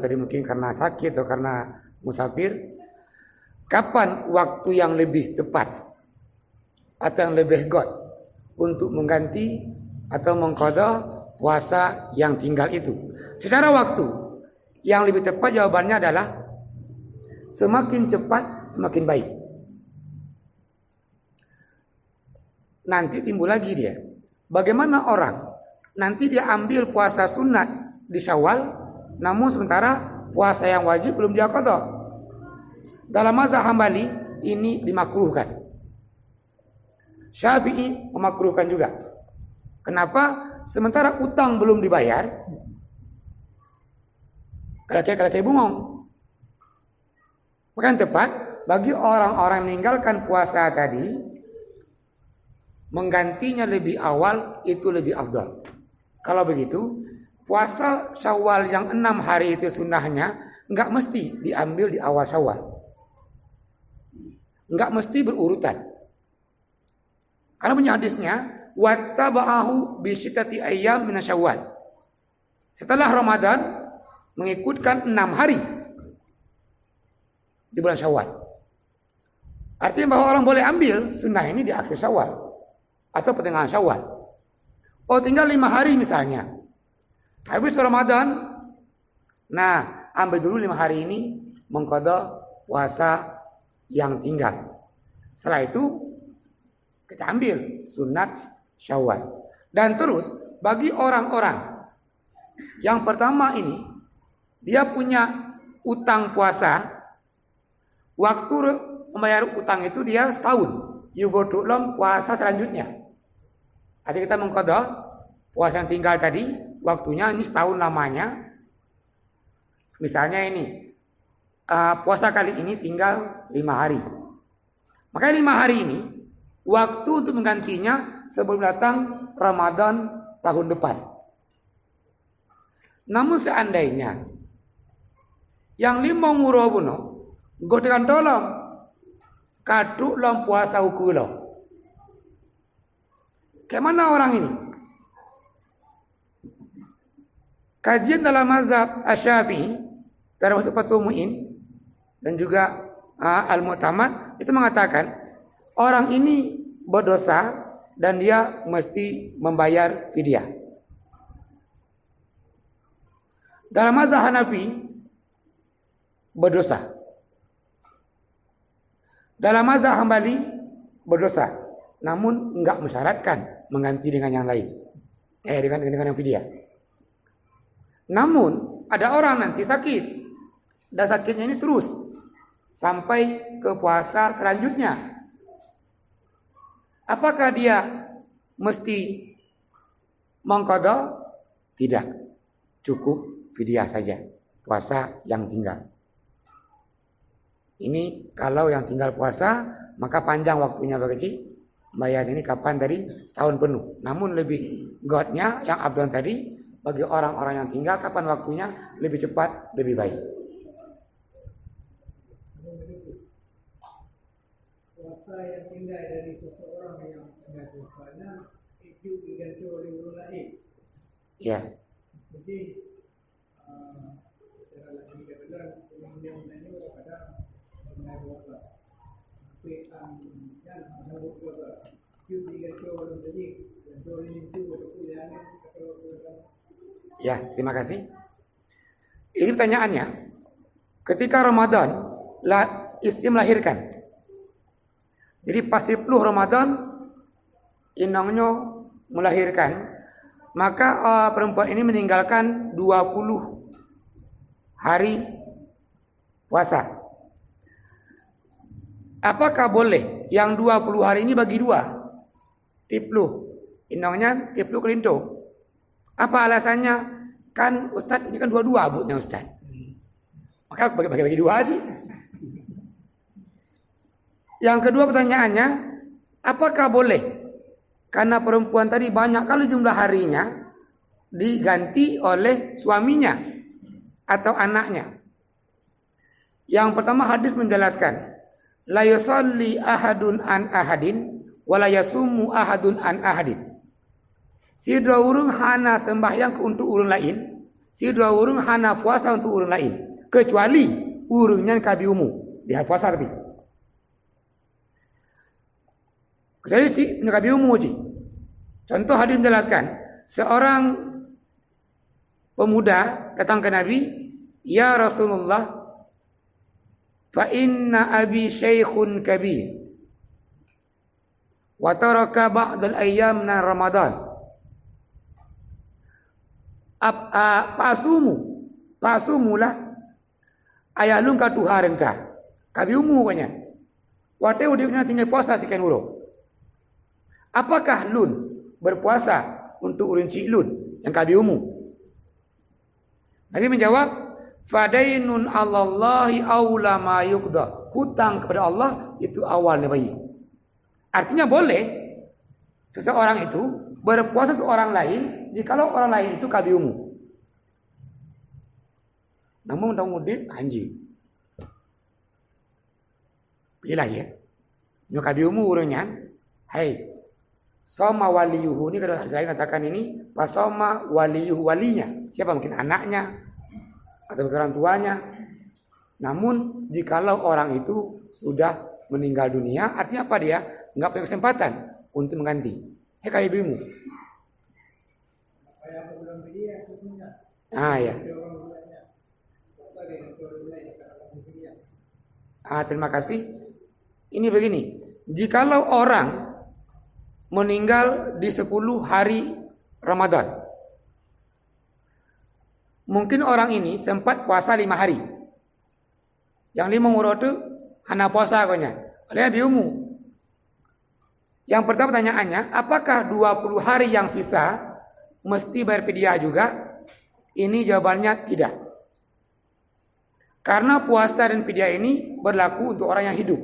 tadi mungkin karena sakit atau karena musafir, kapan waktu yang lebih tepat atau yang lebih god untuk mengganti atau mengqadha puasa yang tinggal itu? Secara waktu yang lebih tepat jawabannya adalah semakin cepat semakin baik. Nanti timbul lagi dia. Bagaimana orang nanti dia ambil puasa sunat di Syawal, namun sementara puasa yang wajib belum dia qadha. Dalam mazhab Hambali ini dimakruhkan. Syafi'i memakruhkan juga. Kenapa? Sementara utang belum dibayar, kalau bungong. Maka yang tepat bagi orang-orang meninggalkan puasa tadi, menggantinya lebih awal itu lebih afdal. Kalau begitu, puasa Syawal yang 6 hari itu sunnahnya enggak mesti diambil di awal Syawal. Enggak mesti berurutan. Karena punya hadisnya, wattaba'ahu bi sittati ayyam min Syawal. Setelah Ramadan mengikutkan 6 hari di bulan Syawal. Artinya bahwa orang boleh ambil sunnah ini di akhir Syawal atau pertengahan Syawal. Oh, tinggal 5 hari misalnya. Habis Ramadan, nah ambil dulu 5 hari ini mengqadha puasa yang tinggal. Setelah itu kita ambil sunat Syawal. Dan terus bagi orang-orang yang pertama ini, dia punya utang puasa, waktu membayar utang itu dia setahun. Yugo puasa selanjutnya. Artinya kita mengqadha puasa yang tinggal tadi, waktunya ini setahun lamanya. Misalnya ini, puasa kali ini tinggal 5 hari. Makanya 5 hari ini, waktu untuk menggantinya sebelum datang Ramadan tahun depan. Namun seandainya, yang 5 murabuno, godekan tolong, kaduk lam puasa ukulo. Kemana orang ini? Kajian dalam mazhab Asy-Syafi'i, termasuk Fathul Mu'in dan juga Al-Mu'tamad itu mengatakan orang ini berdosa dan dia mesti membayar fidyah. Dalam mazhab Hanafi berdosa. Dalam mazhab Hambali berdosa, namun enggak mensyaratkan mengganti dengan yang lain. Dengan yang fidyah. Namun ada orang nanti sakit, dan sakitnya ini terus sampai ke puasa selanjutnya. Apakah dia mesti mengqadha? Tidak, cukup fidyah saja, puasa yang tinggal. Ini kalau yang tinggal puasa, maka panjang waktunya bagi bayar ini kapan tadi? Setahun penuh. Namun lebih godnya yang abdul tadi, bagi orang-orang yang tinggal kapan waktunya lebih cepat, lebih baik. Puasa yang tinggal dari seseorang yang tinggal puasanya itu diganti oleh orang lain. Ya. Jadi secara lagi dia bilang yang ini pada mengenai puasa. Tapi yang ada puasa itu diganti oleh jadi yang oleh itu yang Ya, terima kasih. Ini pertanyaannya. Ketika Ramadan istri melahirkan. Jadi pas 10 Ramadan inangnya melahirkan, maka perempuan ini meninggalkan 20 hari puasa. Apakah boleh yang 20 hari ini bagi dua? Tiplu. Inangnya tiplu kelinto. Apa alasannya? Kan Ustaz ini kan dua-dua abutnya Ustaz. Maka bagi-bagi dua sih. Yang kedua pertanyaannya, apakah boleh? Karena perempuan tadi banyak kali jumlah harinya diganti oleh suaminya atau anaknya. Yang pertama hadis menjelaskan, la yusalli ahadun an ahadin wa la yasumu ahadun an ahadin. Si dua urung hana sembahyang untuk urung lain, si dua urung hana puasa untuk urung lain, kecuali urungnya kabi umum, dia puasa tapi. Kecuali si kabi umum si. Contoh hadis menjelaskan, seorang pemuda datang ke Nabi, ya Rasulullah, fa inna abi syaikhun kabir, wa taraka ba'dal ayyam min Ramadan. Pasumulah ayah lun ka tuharan ka kabi umu kanya wate udipnya tinggal puasa sekian ulo. Apakah lun berpuasa untuk urin si lun yang kabi umu? Nabi menjawab, fadainun allallahi awla ma yuqda, hutang kepada Allah itu awalnya bayi. Artinya boleh seseorang itu berpuasa untuk orang lain jikalau orang lain itu kabi umu. Namun tahu mudin anji. Pilih ya. Nyo kabi umu urangnya. Hai. Soma waliyuhu ini kalau saya katakan ini pasoma waliyuhu walinya. Siapa mungkin anaknya atau orang tuanya. Namun jikalau orang itu sudah meninggal dunia, artinya apa dia? Enggak punya kesempatan untuk mengganti. Kayak ibumu. Ya. Terima kasih. Ini begini. Jikalau orang meninggal di 10 hari Ramadan, mungkin orang ini sempat puasa 5 hari. Yang 5 urut itu hana puasa konya. Oleh biumu. Yang pertama pertanyaannya, apakah 20 hari yang sisa mesti bayar fidyah juga? Ini jawabannya tidak. Karena puasa dan fidyah ini berlaku untuk orang yang hidup.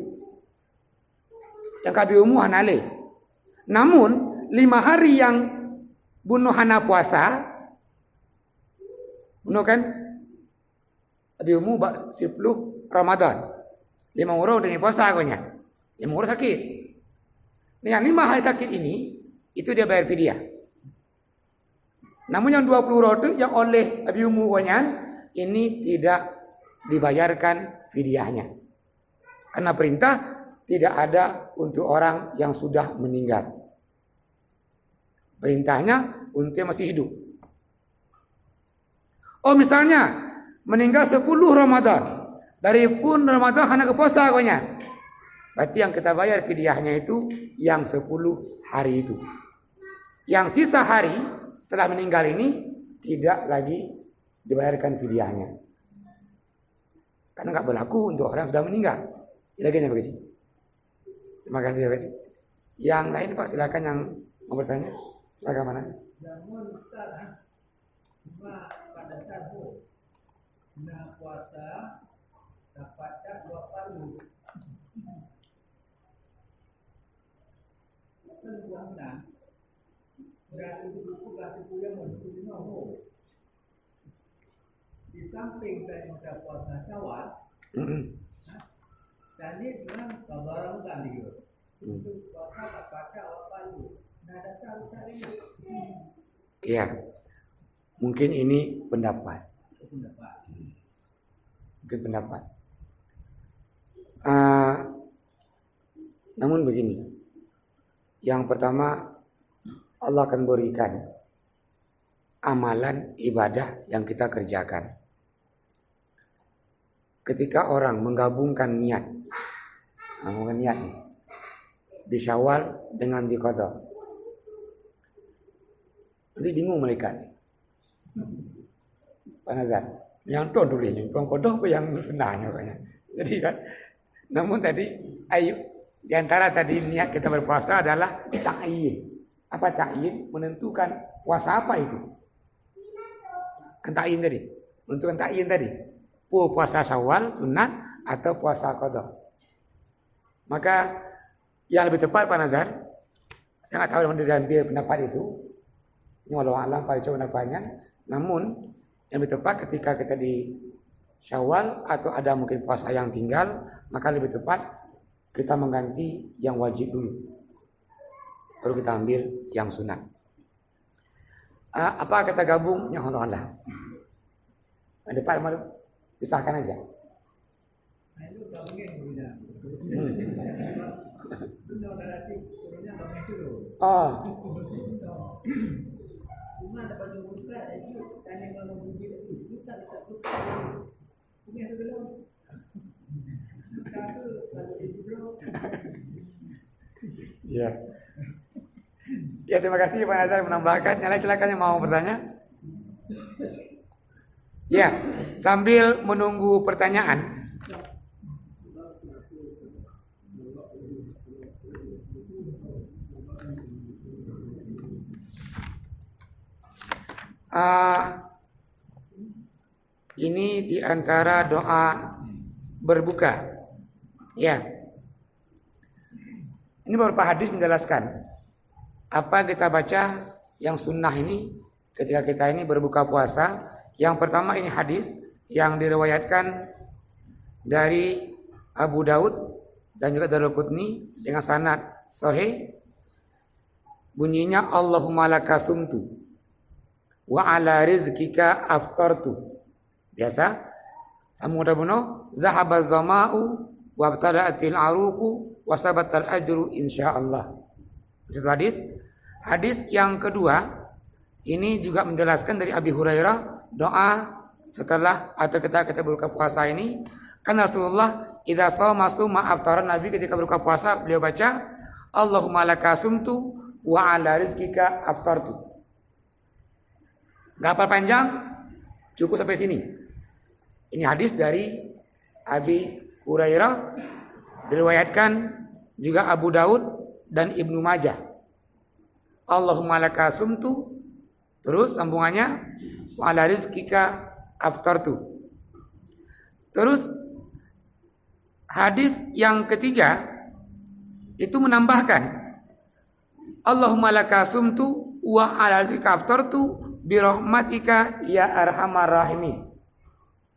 Yang kabi umum hanale. Namun 5 hari yang bunuh hana puasa, bunuh kan? Kabi umum 10 Ramadan. 5 urut dengan puasa konya. 5 urut sakit. Yang 5 hari sakit ini, itu dia bayar fidyah. Namun yang 20 roti yang oleh Abi Ummu Wanyan, ini tidak dibayarkan fidyahnya. Karena perintah tidak ada untuk orang yang sudah meninggal. Perintahnya untuk yang masih hidup. Oh misalnya meninggal 10 Ramadan. Dari pun Ramadan hanya ke puasa pokoknya. Berarti yang kita bayar fidyahnya itu yang 10 hari itu. Yang sisa hari setelah meninggal ini tidak lagi dibayarkan fidyahnya. Karena nggak berlaku untuk orang yang sudah meninggal. Lagi Pak Keci. Terima kasih Pak Keci. Yang lain Pak silakan yang mau bertanya. Silakan mana? Namun sekarang cuma pada sahur nah puasa dapatnya 2 palu. Kan buahnya berarti itu kasih punya menuju nomor. Di samping dari puasa Syawal, tadi bilang kabar Ramadan gitu. Untuk puasa dapatnya 2 palu. Nah ada sahur hari ini. Iya. Mungkin ini pendapat. Mungkin pendapat. Namun begini. Yang pertama Allah akan berikan amalan ibadah yang kita kerjakan. Ketika orang menggabungkan niat nih, di Syawal dengan di Qadha. Nanti bingung mereka nih. Pak Nazar, yang tuan dulu yang Qadha apa yang sunnahnya banyak. Jadi kan, namun tadi di antara tadi niat kita berpuasa adalah ta'yin. Apa ta'yin? Menentukan puasa apa itu. Kan ta'yin tadi. Menentukan ta'yin tadi. Puasa Syawal sunat atau puasa Qadha. Maka yang lebih tepat Pak Nazar, saya nggak tahu mana dia ambil pendapat itu. Ini walau alam Pak Ico pendapatnya. Namun yang lebih tepat ketika kita di Syawal atau ada mungkin puasa yang tinggal, maka lebih tepat kita mengganti yang wajib dulu. Baru kita ambil yang sunat. Apa kita gabung? Ya Allah. Yang depan malu pisahkan aja. Nah itu gabungin dulunya. Oh. Cuma ada baju buka itu tanya kalau bunyi itu kita satu. Punya itu belum. Kalau itu belum. Ya. Ya terima kasih Pak Nazar menambahkan. Yang lain silakan yang mau bertanya. Ya, sambil menunggu pertanyaan. Ini di antara doa berbuka. Ya. Ini beberapa hadis menjelaskan apa kita baca yang sunnah ini ketika kita ini berbuka puasa. Yang pertama ini hadis yang diriwayatkan dari Abu Daud dan juga Daruqutni dengan sanad sahih. Bunyinya Allahumma laka sumtu wa ala rizkika aftartu. Biasa sambung dabuno zahaba zama'u wa abtala'atil aruqu wa sabatal ajru insyaallah. Itu hadis yang kedua ini juga menjelaskan dari Abi Hurairah doa setelah atau kita berbuka puasa ini. Kan Rasulullah idza shoma suma aftara, Nabi ketika berbuka puasa beliau baca Allahumma laka sumtu wa ala rizkika aftartu. Enggak hafal panjang, cukup sampai sini. Ini hadis dari Abi Hurairah, diriwayatkan juga Abu Daud dan Ibnu Majah. Allahumma laka sumtu, terus sambungannya wa ala rizkika aftartu. Terus hadis yang ketiga itu menambahkan Allahumma laka sumtu wa ala rizkika aftartu bi rahmatika ya arhamar rahimin.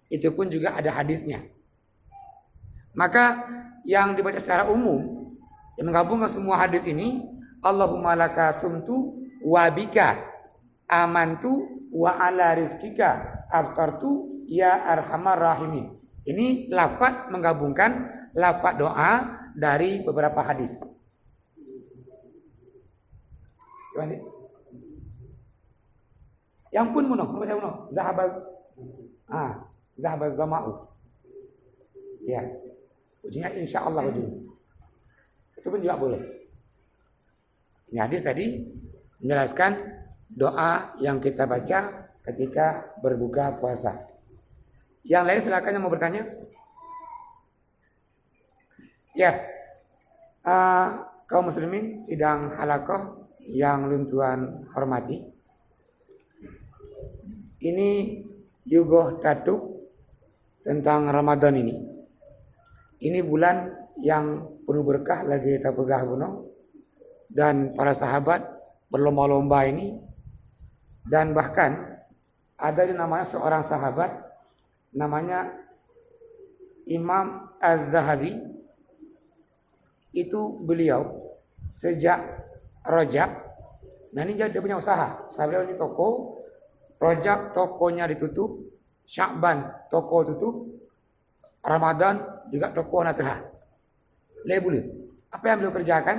Itu pun juga ada hadisnya. Maka yang dibaca secara umum yang menggabungkan semua hadis ini Allahumma laka sumtu wa bika amantu wa ala rizkika aftartu ya arhamar rahimin. Ini lafaz menggabungkan lafaz doa dari beberapa hadis. Yang pun muno, baca muno. Zahabaz Zahaba zama'u. Ya. Ujungnya insya-Allah ujung. Itu pun juga boleh. Ini hadis tadi menjelaskan doa yang kita baca ketika berbuka puasa. Yang lain silakan yang mau bertanya. Ya. Kaum muslimin sidang halaqah yang luntuan hormati. Ini Yugoh Datuk tentang Ramadan ini. Ini bulan yang penuh berkah lagi kita pegang gunung. Dan para sahabat berlomba-lomba ini. Dan bahkan ada namanya seorang sahabat namanya Imam Az-Zahabi. Itu beliau sejak Rajab. Nah ini dia punya usaha. Usaha beliau ini toko. Rajab tokonya ditutup. Sya'ban toko tutup. Ramadan juga toko natah. Label. Apa yang beliau kerjakan?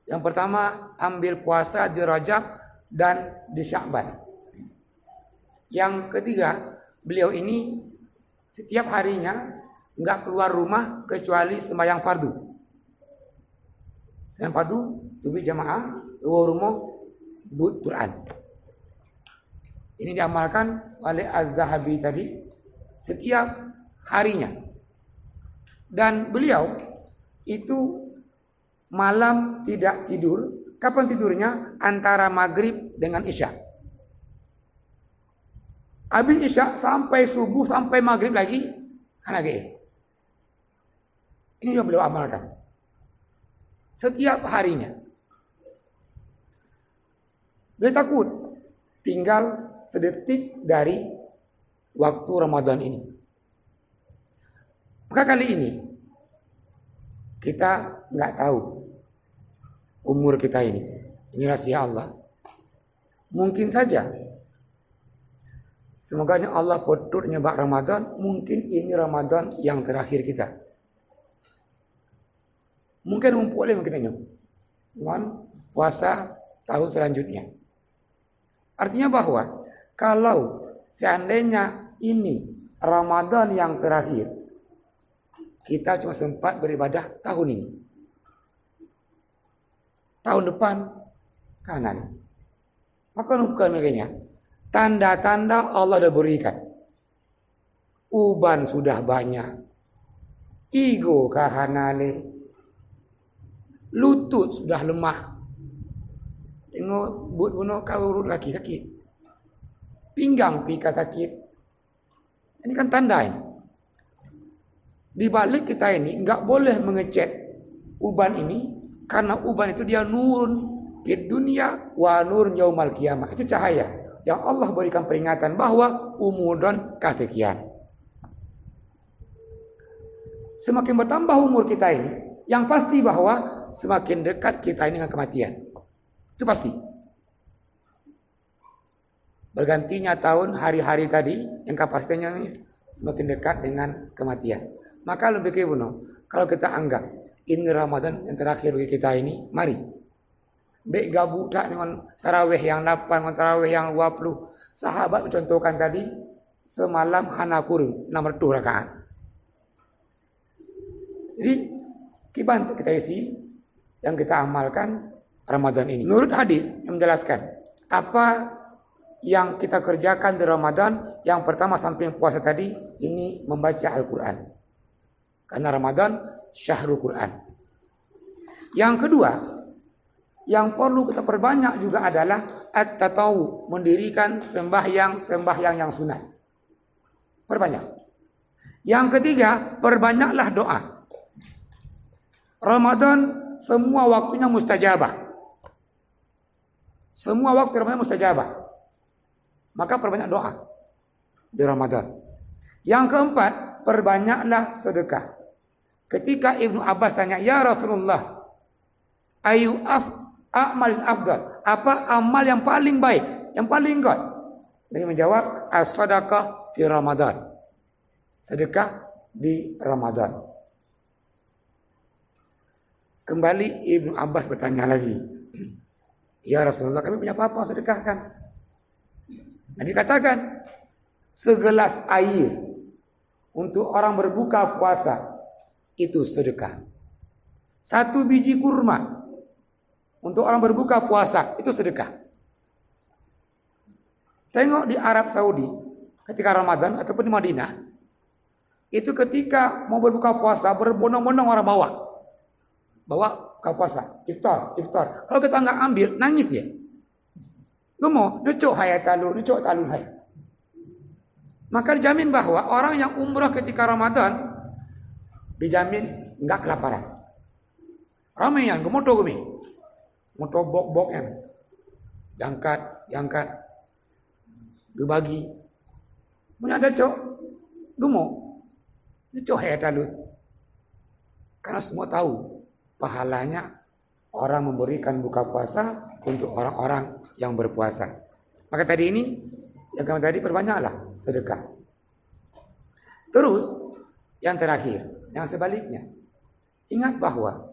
Yang pertama ambil puasa di Rajab dan di Sya'ban. Yang ketiga, beliau ini setiap harinya enggak keluar rumah kecuali sembahyang fardu. Sembahyang fardu, tubuh jamaah, keluar rumah, buat Quran. Ini diamalkan oleh Az-Zahabi tadi setiap harinya. Dan beliau itu malam tidak tidur. Kapan tidurnya? Antara maghrib dengan isya. Habis isya sampai subuh sampai maghrib lagi. Ini yang beliau amalkan. Setiap harinya. Beliau takut tinggal sedetik dari waktu Ramadan ini. Maka kali ini kita nggak tahu umur kita ini. Ini rahasia Allah. Mungkin saja semoga Allah potut nyebak Ramadan. Mungkin ini Ramadan yang terakhir kita. Mungkin boleh mungkin puasa tahun selanjutnya. Artinya bahwa kalau seandainya ini Ramadan yang terakhir, kita cuma sempat beribadah tahun ini. Tahun depan kanan. Maka bukan makanya tanda-tanda Allah dah berikan. Uban sudah banyak. Ego kahanale. Lutut sudah lemah. Tengok but bunuh kau urut kaki sakit. Pinggang pika sakit. Ini kan tanda ini. Di balik kita ini enggak boleh mengecek uban ini karena uban itu dia nurun di dunia wa nur yaumal qiyamah. Itu cahaya yang Allah berikan peringatan bahwa umudon kesekian. Semakin bertambah umur kita ini, yang pasti bahwa semakin dekat kita ini dengan kematian. Itu pasti. Bergantinya tahun, hari-hari tadi, yang kapasitasnya ini semakin dekat dengan kematian. Maka lebih ke kalau kita anggap ini Ramadan yang terakhir bagi kita ini, mari. Baik gabung tak dengan tarawih yang 8, dengan tarawih yang 20. Sahabat mencontohkan tadi, semalam hana kurung, 600 rakaat. Jadi, kita isi, yang kita amalkan Ramadan ini. Menurut hadis yang menjelaskan apa yang kita kerjakan di Ramadan, yang pertama samping puasa tadi, ini membaca Al-Quran. Karena Ramadan syahrul Quran. Yang kedua, yang perlu kita perbanyak juga adalah at-tatawu, mendirikan sembahyang yang sunat. Perbanyak. Yang ketiga, perbanyaklah doa. Ramadan semua waktunya mustajabah. Semua waktu Ramadan mustajabah. Maka perbanyak doa di Ramadan. Yang keempat, perbanyaklah sedekah. Ketika Ibnu Abbas tanya, "Ya Rasulullah, ayu a'malin afdal?" Apa amal yang paling baik, yang paling good? Dia menjawab, as-sadaqah fi Ramadan. Sedekah di Ramadan. Kembali Ibnu Abbas bertanya lagi, "Ya Rasulullah, kami punya apa-apa sedekahkan?" Nabi katakan, segelas air untuk orang berbuka puasa itu sedekah. 1 biji kurma untuk orang berbuka puasa itu sedekah. Tengok di Arab Saudi ketika Ramadan ataupun di Madinah, itu ketika mau berbuka puasa berbondong-bondong orang bawa buka puasa, iftar. Kalau kita nggak ambil, nangis dia. Gemo, nucuk talun hai. Maka dijamin bahwa orang yang umrah ketika Ramadan dijamin nggak kelaparan. Ramai yang gemoto gemi, moto bok yang jangkat, gebagi. Punya ada cok, gemo, nucuk hai talun. Karena semua tahu pahalanya orang memberikan buka puasa untuk orang-orang yang berpuasa. Maka tadi ini, yang kami tadi perbanyaklah sedekah. Terus, yang terakhir, yang sebaliknya. Ingat bahwa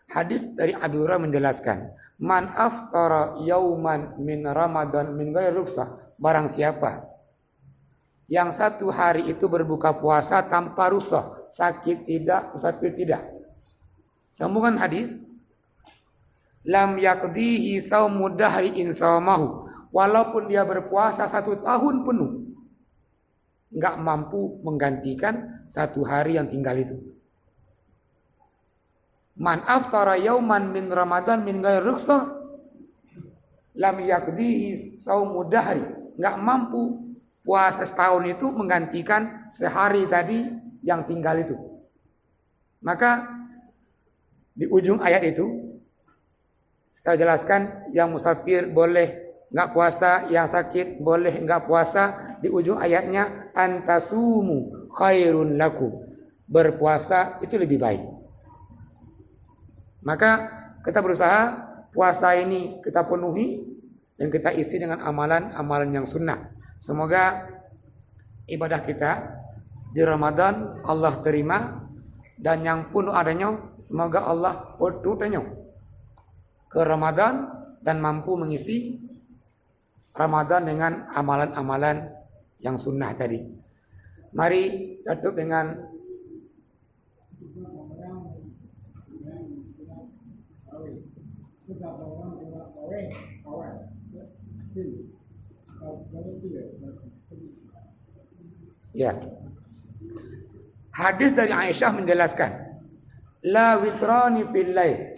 hadis dari Abu Hurairah menjelaskan, man aftara yauman min Ramadan min ghairi rukhsah, barang siapa yang 1 hari itu berbuka puasa tanpa rukhsah, sakit tidak, musafir tidak. Sambungan hadis, lam yaqdihi saumu dahri insamahu, walaupun dia berpuasa 1 tahun penuh, enggak mampu menggantikan 1 hari yang tinggal itu. Man aftara yauman min Ramadan min ghairi rukhsah, lam yaqdihi saumu dahri, enggak mampu puasa setahun itu menggantikan sehari tadi yang tinggal itu. Maka di ujung ayat itu saya jelaskan, yang musafir boleh enggak puasa, yang sakit boleh enggak puasa. Di ujung ayatnya, antasumu khairun lakum, berpuasa itu lebih baik. Maka kita berusaha puasa ini kita penuhi dan kita isi dengan amalan-amalan yang sunnah. Semoga ibadah kita di Ramadan Allah terima, dan yang penuh adanya semoga Allah pertutanya ke Ramadan dan mampu mengisi Ramadan dengan amalan-amalan yang sunnah tadi. Mari tutup dengan ya. Hadis dari Aisyah menjelaskan, la witrani fil lail.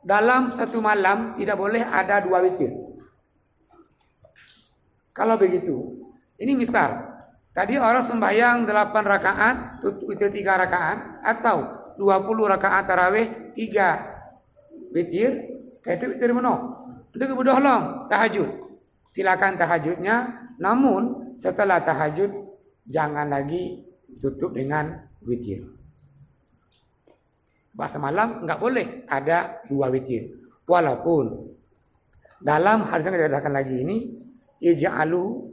Dalam 1 malam tidak boleh ada 2 witir. Kalau begitu, ini misal tadi orang sembahyang 8 rakaat, witir 3 rakaat, atau 20 rakaat tarawih 3 witir, itu witir mana? Itu kemudian tahajud. Silakan tahajudnya, namun setelah tahajud jangan lagi tutup dengan witir. Bahasa malam enggak boleh ada 2 witir. Walaupun dalam hadis yang kita katakan lagi ini, ij'alu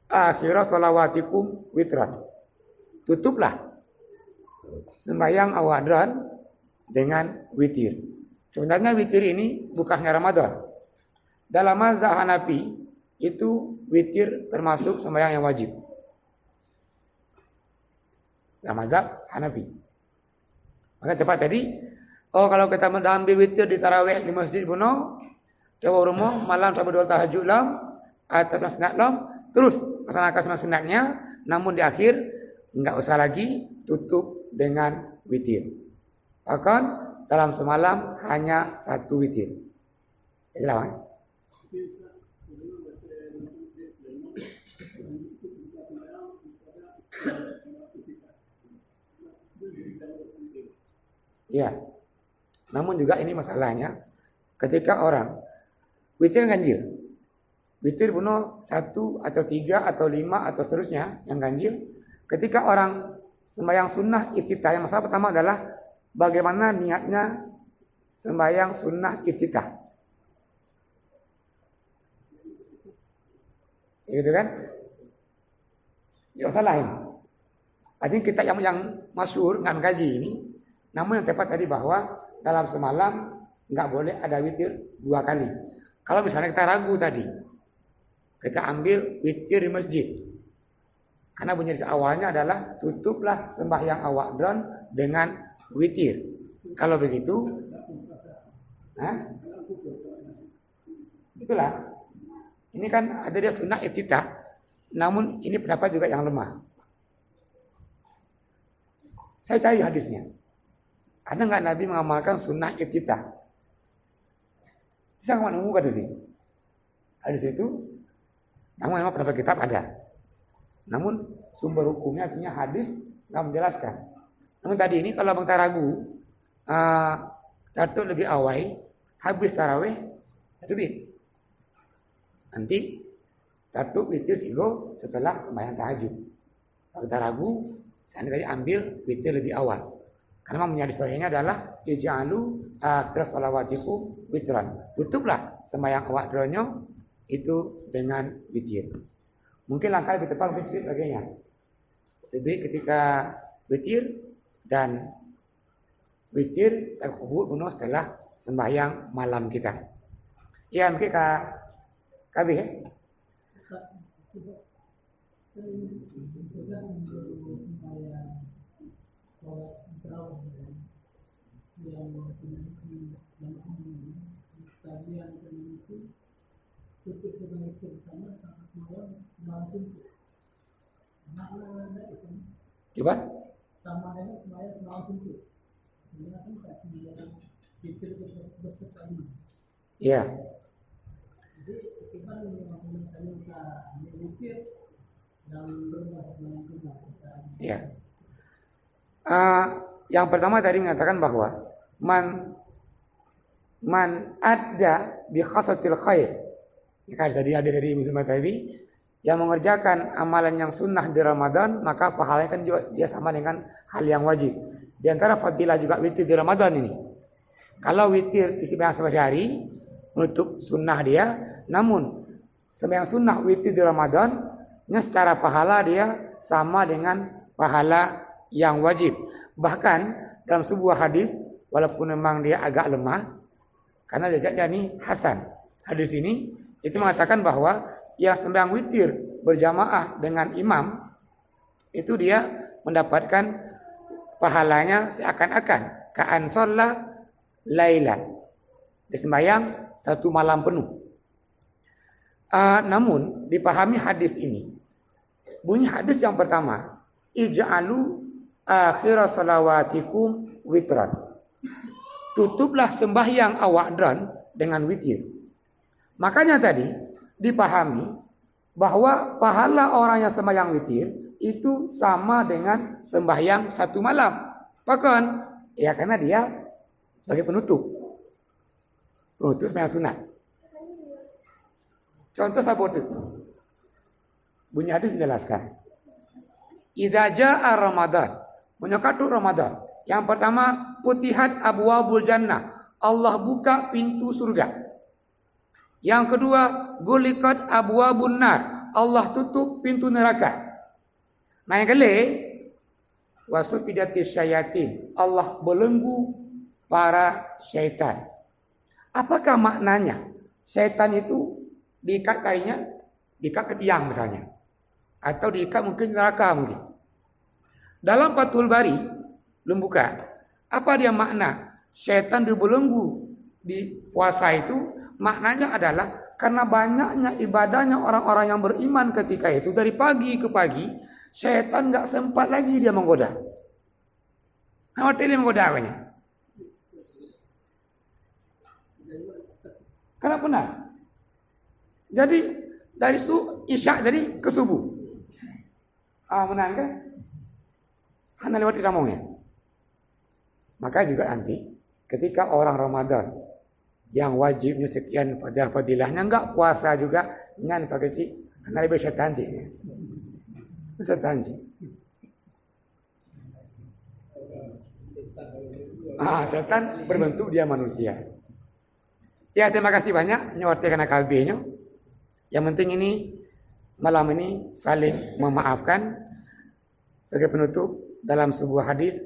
akhira salawatikum witran. Tutuplah sembahyang awadran dengan witir. Sebenarnya witir ini bukannya Ramadan. Dalam mazhab Hanafi itu witir termasuk sembahyang yang wajib. Dalam mazhab Hanafi. Maka tepat tadi, kalau kita ambil witir di tarawih di masjid Buno, coba rumah malam sampai 2 tahajud lam, atas sunat lam, terus laksanakan sunatnya, namun di akhir enggak usah lagi tutup dengan witir. Bahkan dalam semalam hanya 1 witir. Jelas. Ya. Namun juga ini masalahnya ketika orang witir ganjil. Witir bunuh 1 atau 3 atau 5 atau seterusnya yang ganjil. Ketika orang sembahyang sunnah iftitah, yang masalah pertama adalah bagaimana niatnya sembahyang sunnah iftitah. Gitu kan? Ya masalah ini. Artinya kita yang masyhur nggak mengkaji ini. Namun yang tepat tadi bahwa dalam semalam nggak boleh ada witir 2 kali. Kalau misalnya kita ragu tadi, kita ambil witir di masjid. Karena bunyi hadis awalnya adalah tutuplah sembahyang awak dron dengan witir. Kalau begitu, itulah. Ini kan ada dia sunnah iftitah, namun ini pendapat juga yang lemah. Saya cari hadisnya. Ada nggak Nabi mengamalkan sunnah iftitah? Saya nggak menemukan ini. Hadis itu, namun memang pendapat kitab ada. Namun sumber hukumnya artinya hadis nggak menjelaskan. Namun tadi ini kalau Bang ragu, Tartu lebih awal, habis taraweh, lebih. Nanti Tartu witir sigo setelah sembahyang tahajud. Kalau kita ragu, saya tadi ambil witir lebih awal. Karena menjadi soalnya adalah ij'alu akhir sholawatikum witran. Tutuplah sembahyang awak dronyo itu dengan witir. Mungkin langkah lebih tepat untuk sebagainya. Jadi ketika witir dan witir terkubur bunuh setelah sembahyang malam kita. Ya mungkin KB ya. Coba. Iya. Ya. Yang pertama tadi mengatakan bahwa man adda bi khasatil khair. Ini kan tadi ada dari Muslim tadi yang mengerjakan amalan yang sunnah di Ramadan, maka pahalanya kan juga dia sama dengan hal yang wajib. Di antara fadilah juga witir di Ramadan ini. Kalau witir di sembahyang sehari menutup sunnah dia, namun sembahyang sunnah witir di Ramadan secara pahala dia sama dengan pahala yang wajib. Bahkan dalam sebuah hadis, walaupun memang dia agak lemah, karena derajatnya ini hasan. Hadis ini itu mengatakan bahwa yang sembahyang witir berjamaah dengan imam itu dia mendapatkan pahalanya seakan-akan ka'an sholla lailan. Dia sembahyang satu malam penuh. Namun dipahami hadis ini, bunyi hadis yang pertama, ij'alu akhir salawatikum witran. Tutuplah sembahyang awak dran dengan witir. Makanya tadi dipahami bahwa pahala orang yang sembahyang witir itu sama dengan sembahyang satu malam. Bahkan ya karena dia sebagai penutup sembahyang sunat. Contoh sabut bunyi hadis menjelaskan. Idza jaa Ramadan, menyekatu Ramadan. Yang pertama, putihat abwabul jannah. Allah buka pintu surga. Yang kedua, gulikat abwabun nar. Allah tutup pintu neraka. Nah yang kedua, wasufidatis syayatin. Allah belenggu para syaitan. Apakah maknanya? Syaitan itu diikat talinya, diikat ke tiang misalnya. Atau diikat mungkin neraka mungkin. Dalam Fathul Bari, lembuka, apa dia makna? Syaitan dibelenggu di puasa itu, maknanya adalah karena banyaknya ibadahnya orang-orang yang beriman ketika itu, dari pagi ke pagi, syaitan gak sempat lagi dia menggoda. Apa dia menggoda apanya? Karena benar. Jadi dari isya jadi ke subuh. Benar kan? Hanya lewat di ramongnya. Maka juga nanti ketika orang Ramadan yang wajibnya sekian pada fadilahnya enggak puasa juga dengan pakai si hanya lebih setan sih. Setan sih. Setan berbentuk dia manusia. Ya terima kasih banyak nyawarkan KB-nya. Yang penting ini malam ini saling memaafkan. Sebagai penutup dalam sebuah hadis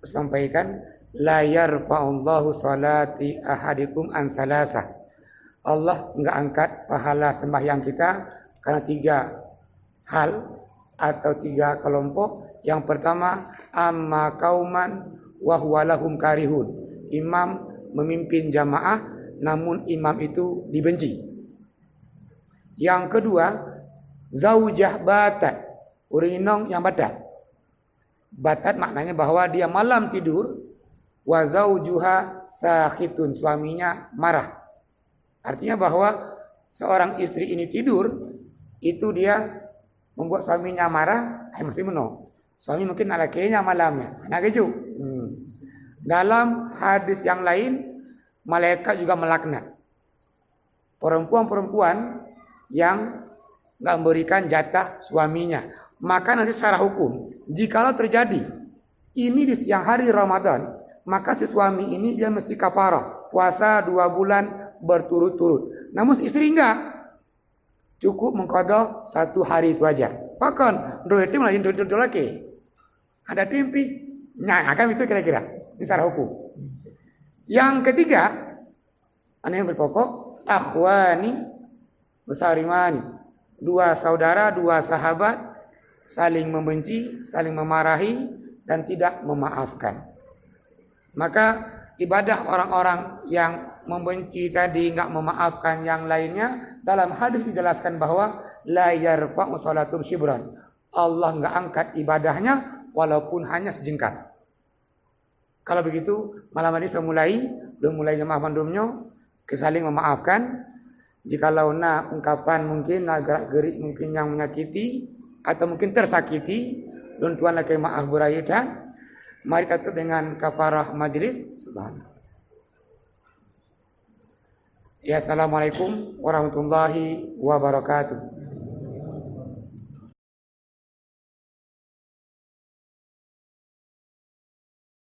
sampaikan la yarfa'ullahu salati ahadikum an salasah. Allah enggak angkat pahala sembahyang kita karena 3 hal atau 3 kelompok. Yang pertama, amma kauman wa huwa lahum karihun. Imam memimpin jamaah namun imam itu dibenci. Yang kedua, zaujah batat. Urinong yang batat. Batat maknanya bahwa dia malam tidur, wa zaujuha sakhitun, suaminya marah. Artinya bahwa seorang istri ini tidur, itu dia membuat suaminya marah, mesti menang. Suami mungkin nak lakinya malamnya, nak keju. Dalam hadis yang lain, malaikat juga melaknat perempuan-perempuan yang enggak memberikan jatah suaminya. Maka nanti secara hukum, jikalau terjadi ini di siang hari Ramadan, maka si suami ini dia mesti kafarah, puasa 2 bulan berturut-turut. Namun istri enggak, cukup mengqadha 1 hari itu aja. Bahkan duit itu malah tidur lagi. Ada timpi, nah kan itu kira-kira ini secara hukum. Yang ketiga, yang berpokok, akhwani besarimani, 2 saudara, 2 sahabat saling membenci, saling memarahi dan tidak memaafkan. Maka ibadah orang-orang yang membenci tadi, enggak memaafkan yang lainnya, dalam hadis dijelaskan bahwa la yarfa'u salatum shibran. Allah enggak angkat ibadahnya walaupun hanya sejengkal. Kalau begitu, malam ini saya belum mulai jemaah mandumnya, saling memaafkan. Jikalau na ungkapan mungkin agak gerik mungkin yang menyakiti atau mungkin tersakiti, dan Tuhan lagi maaf burayida. Mari kita dengan kafarah majlis. Subhanallah. Ya, assalamualaikum warahmatullahi wabarakatuh.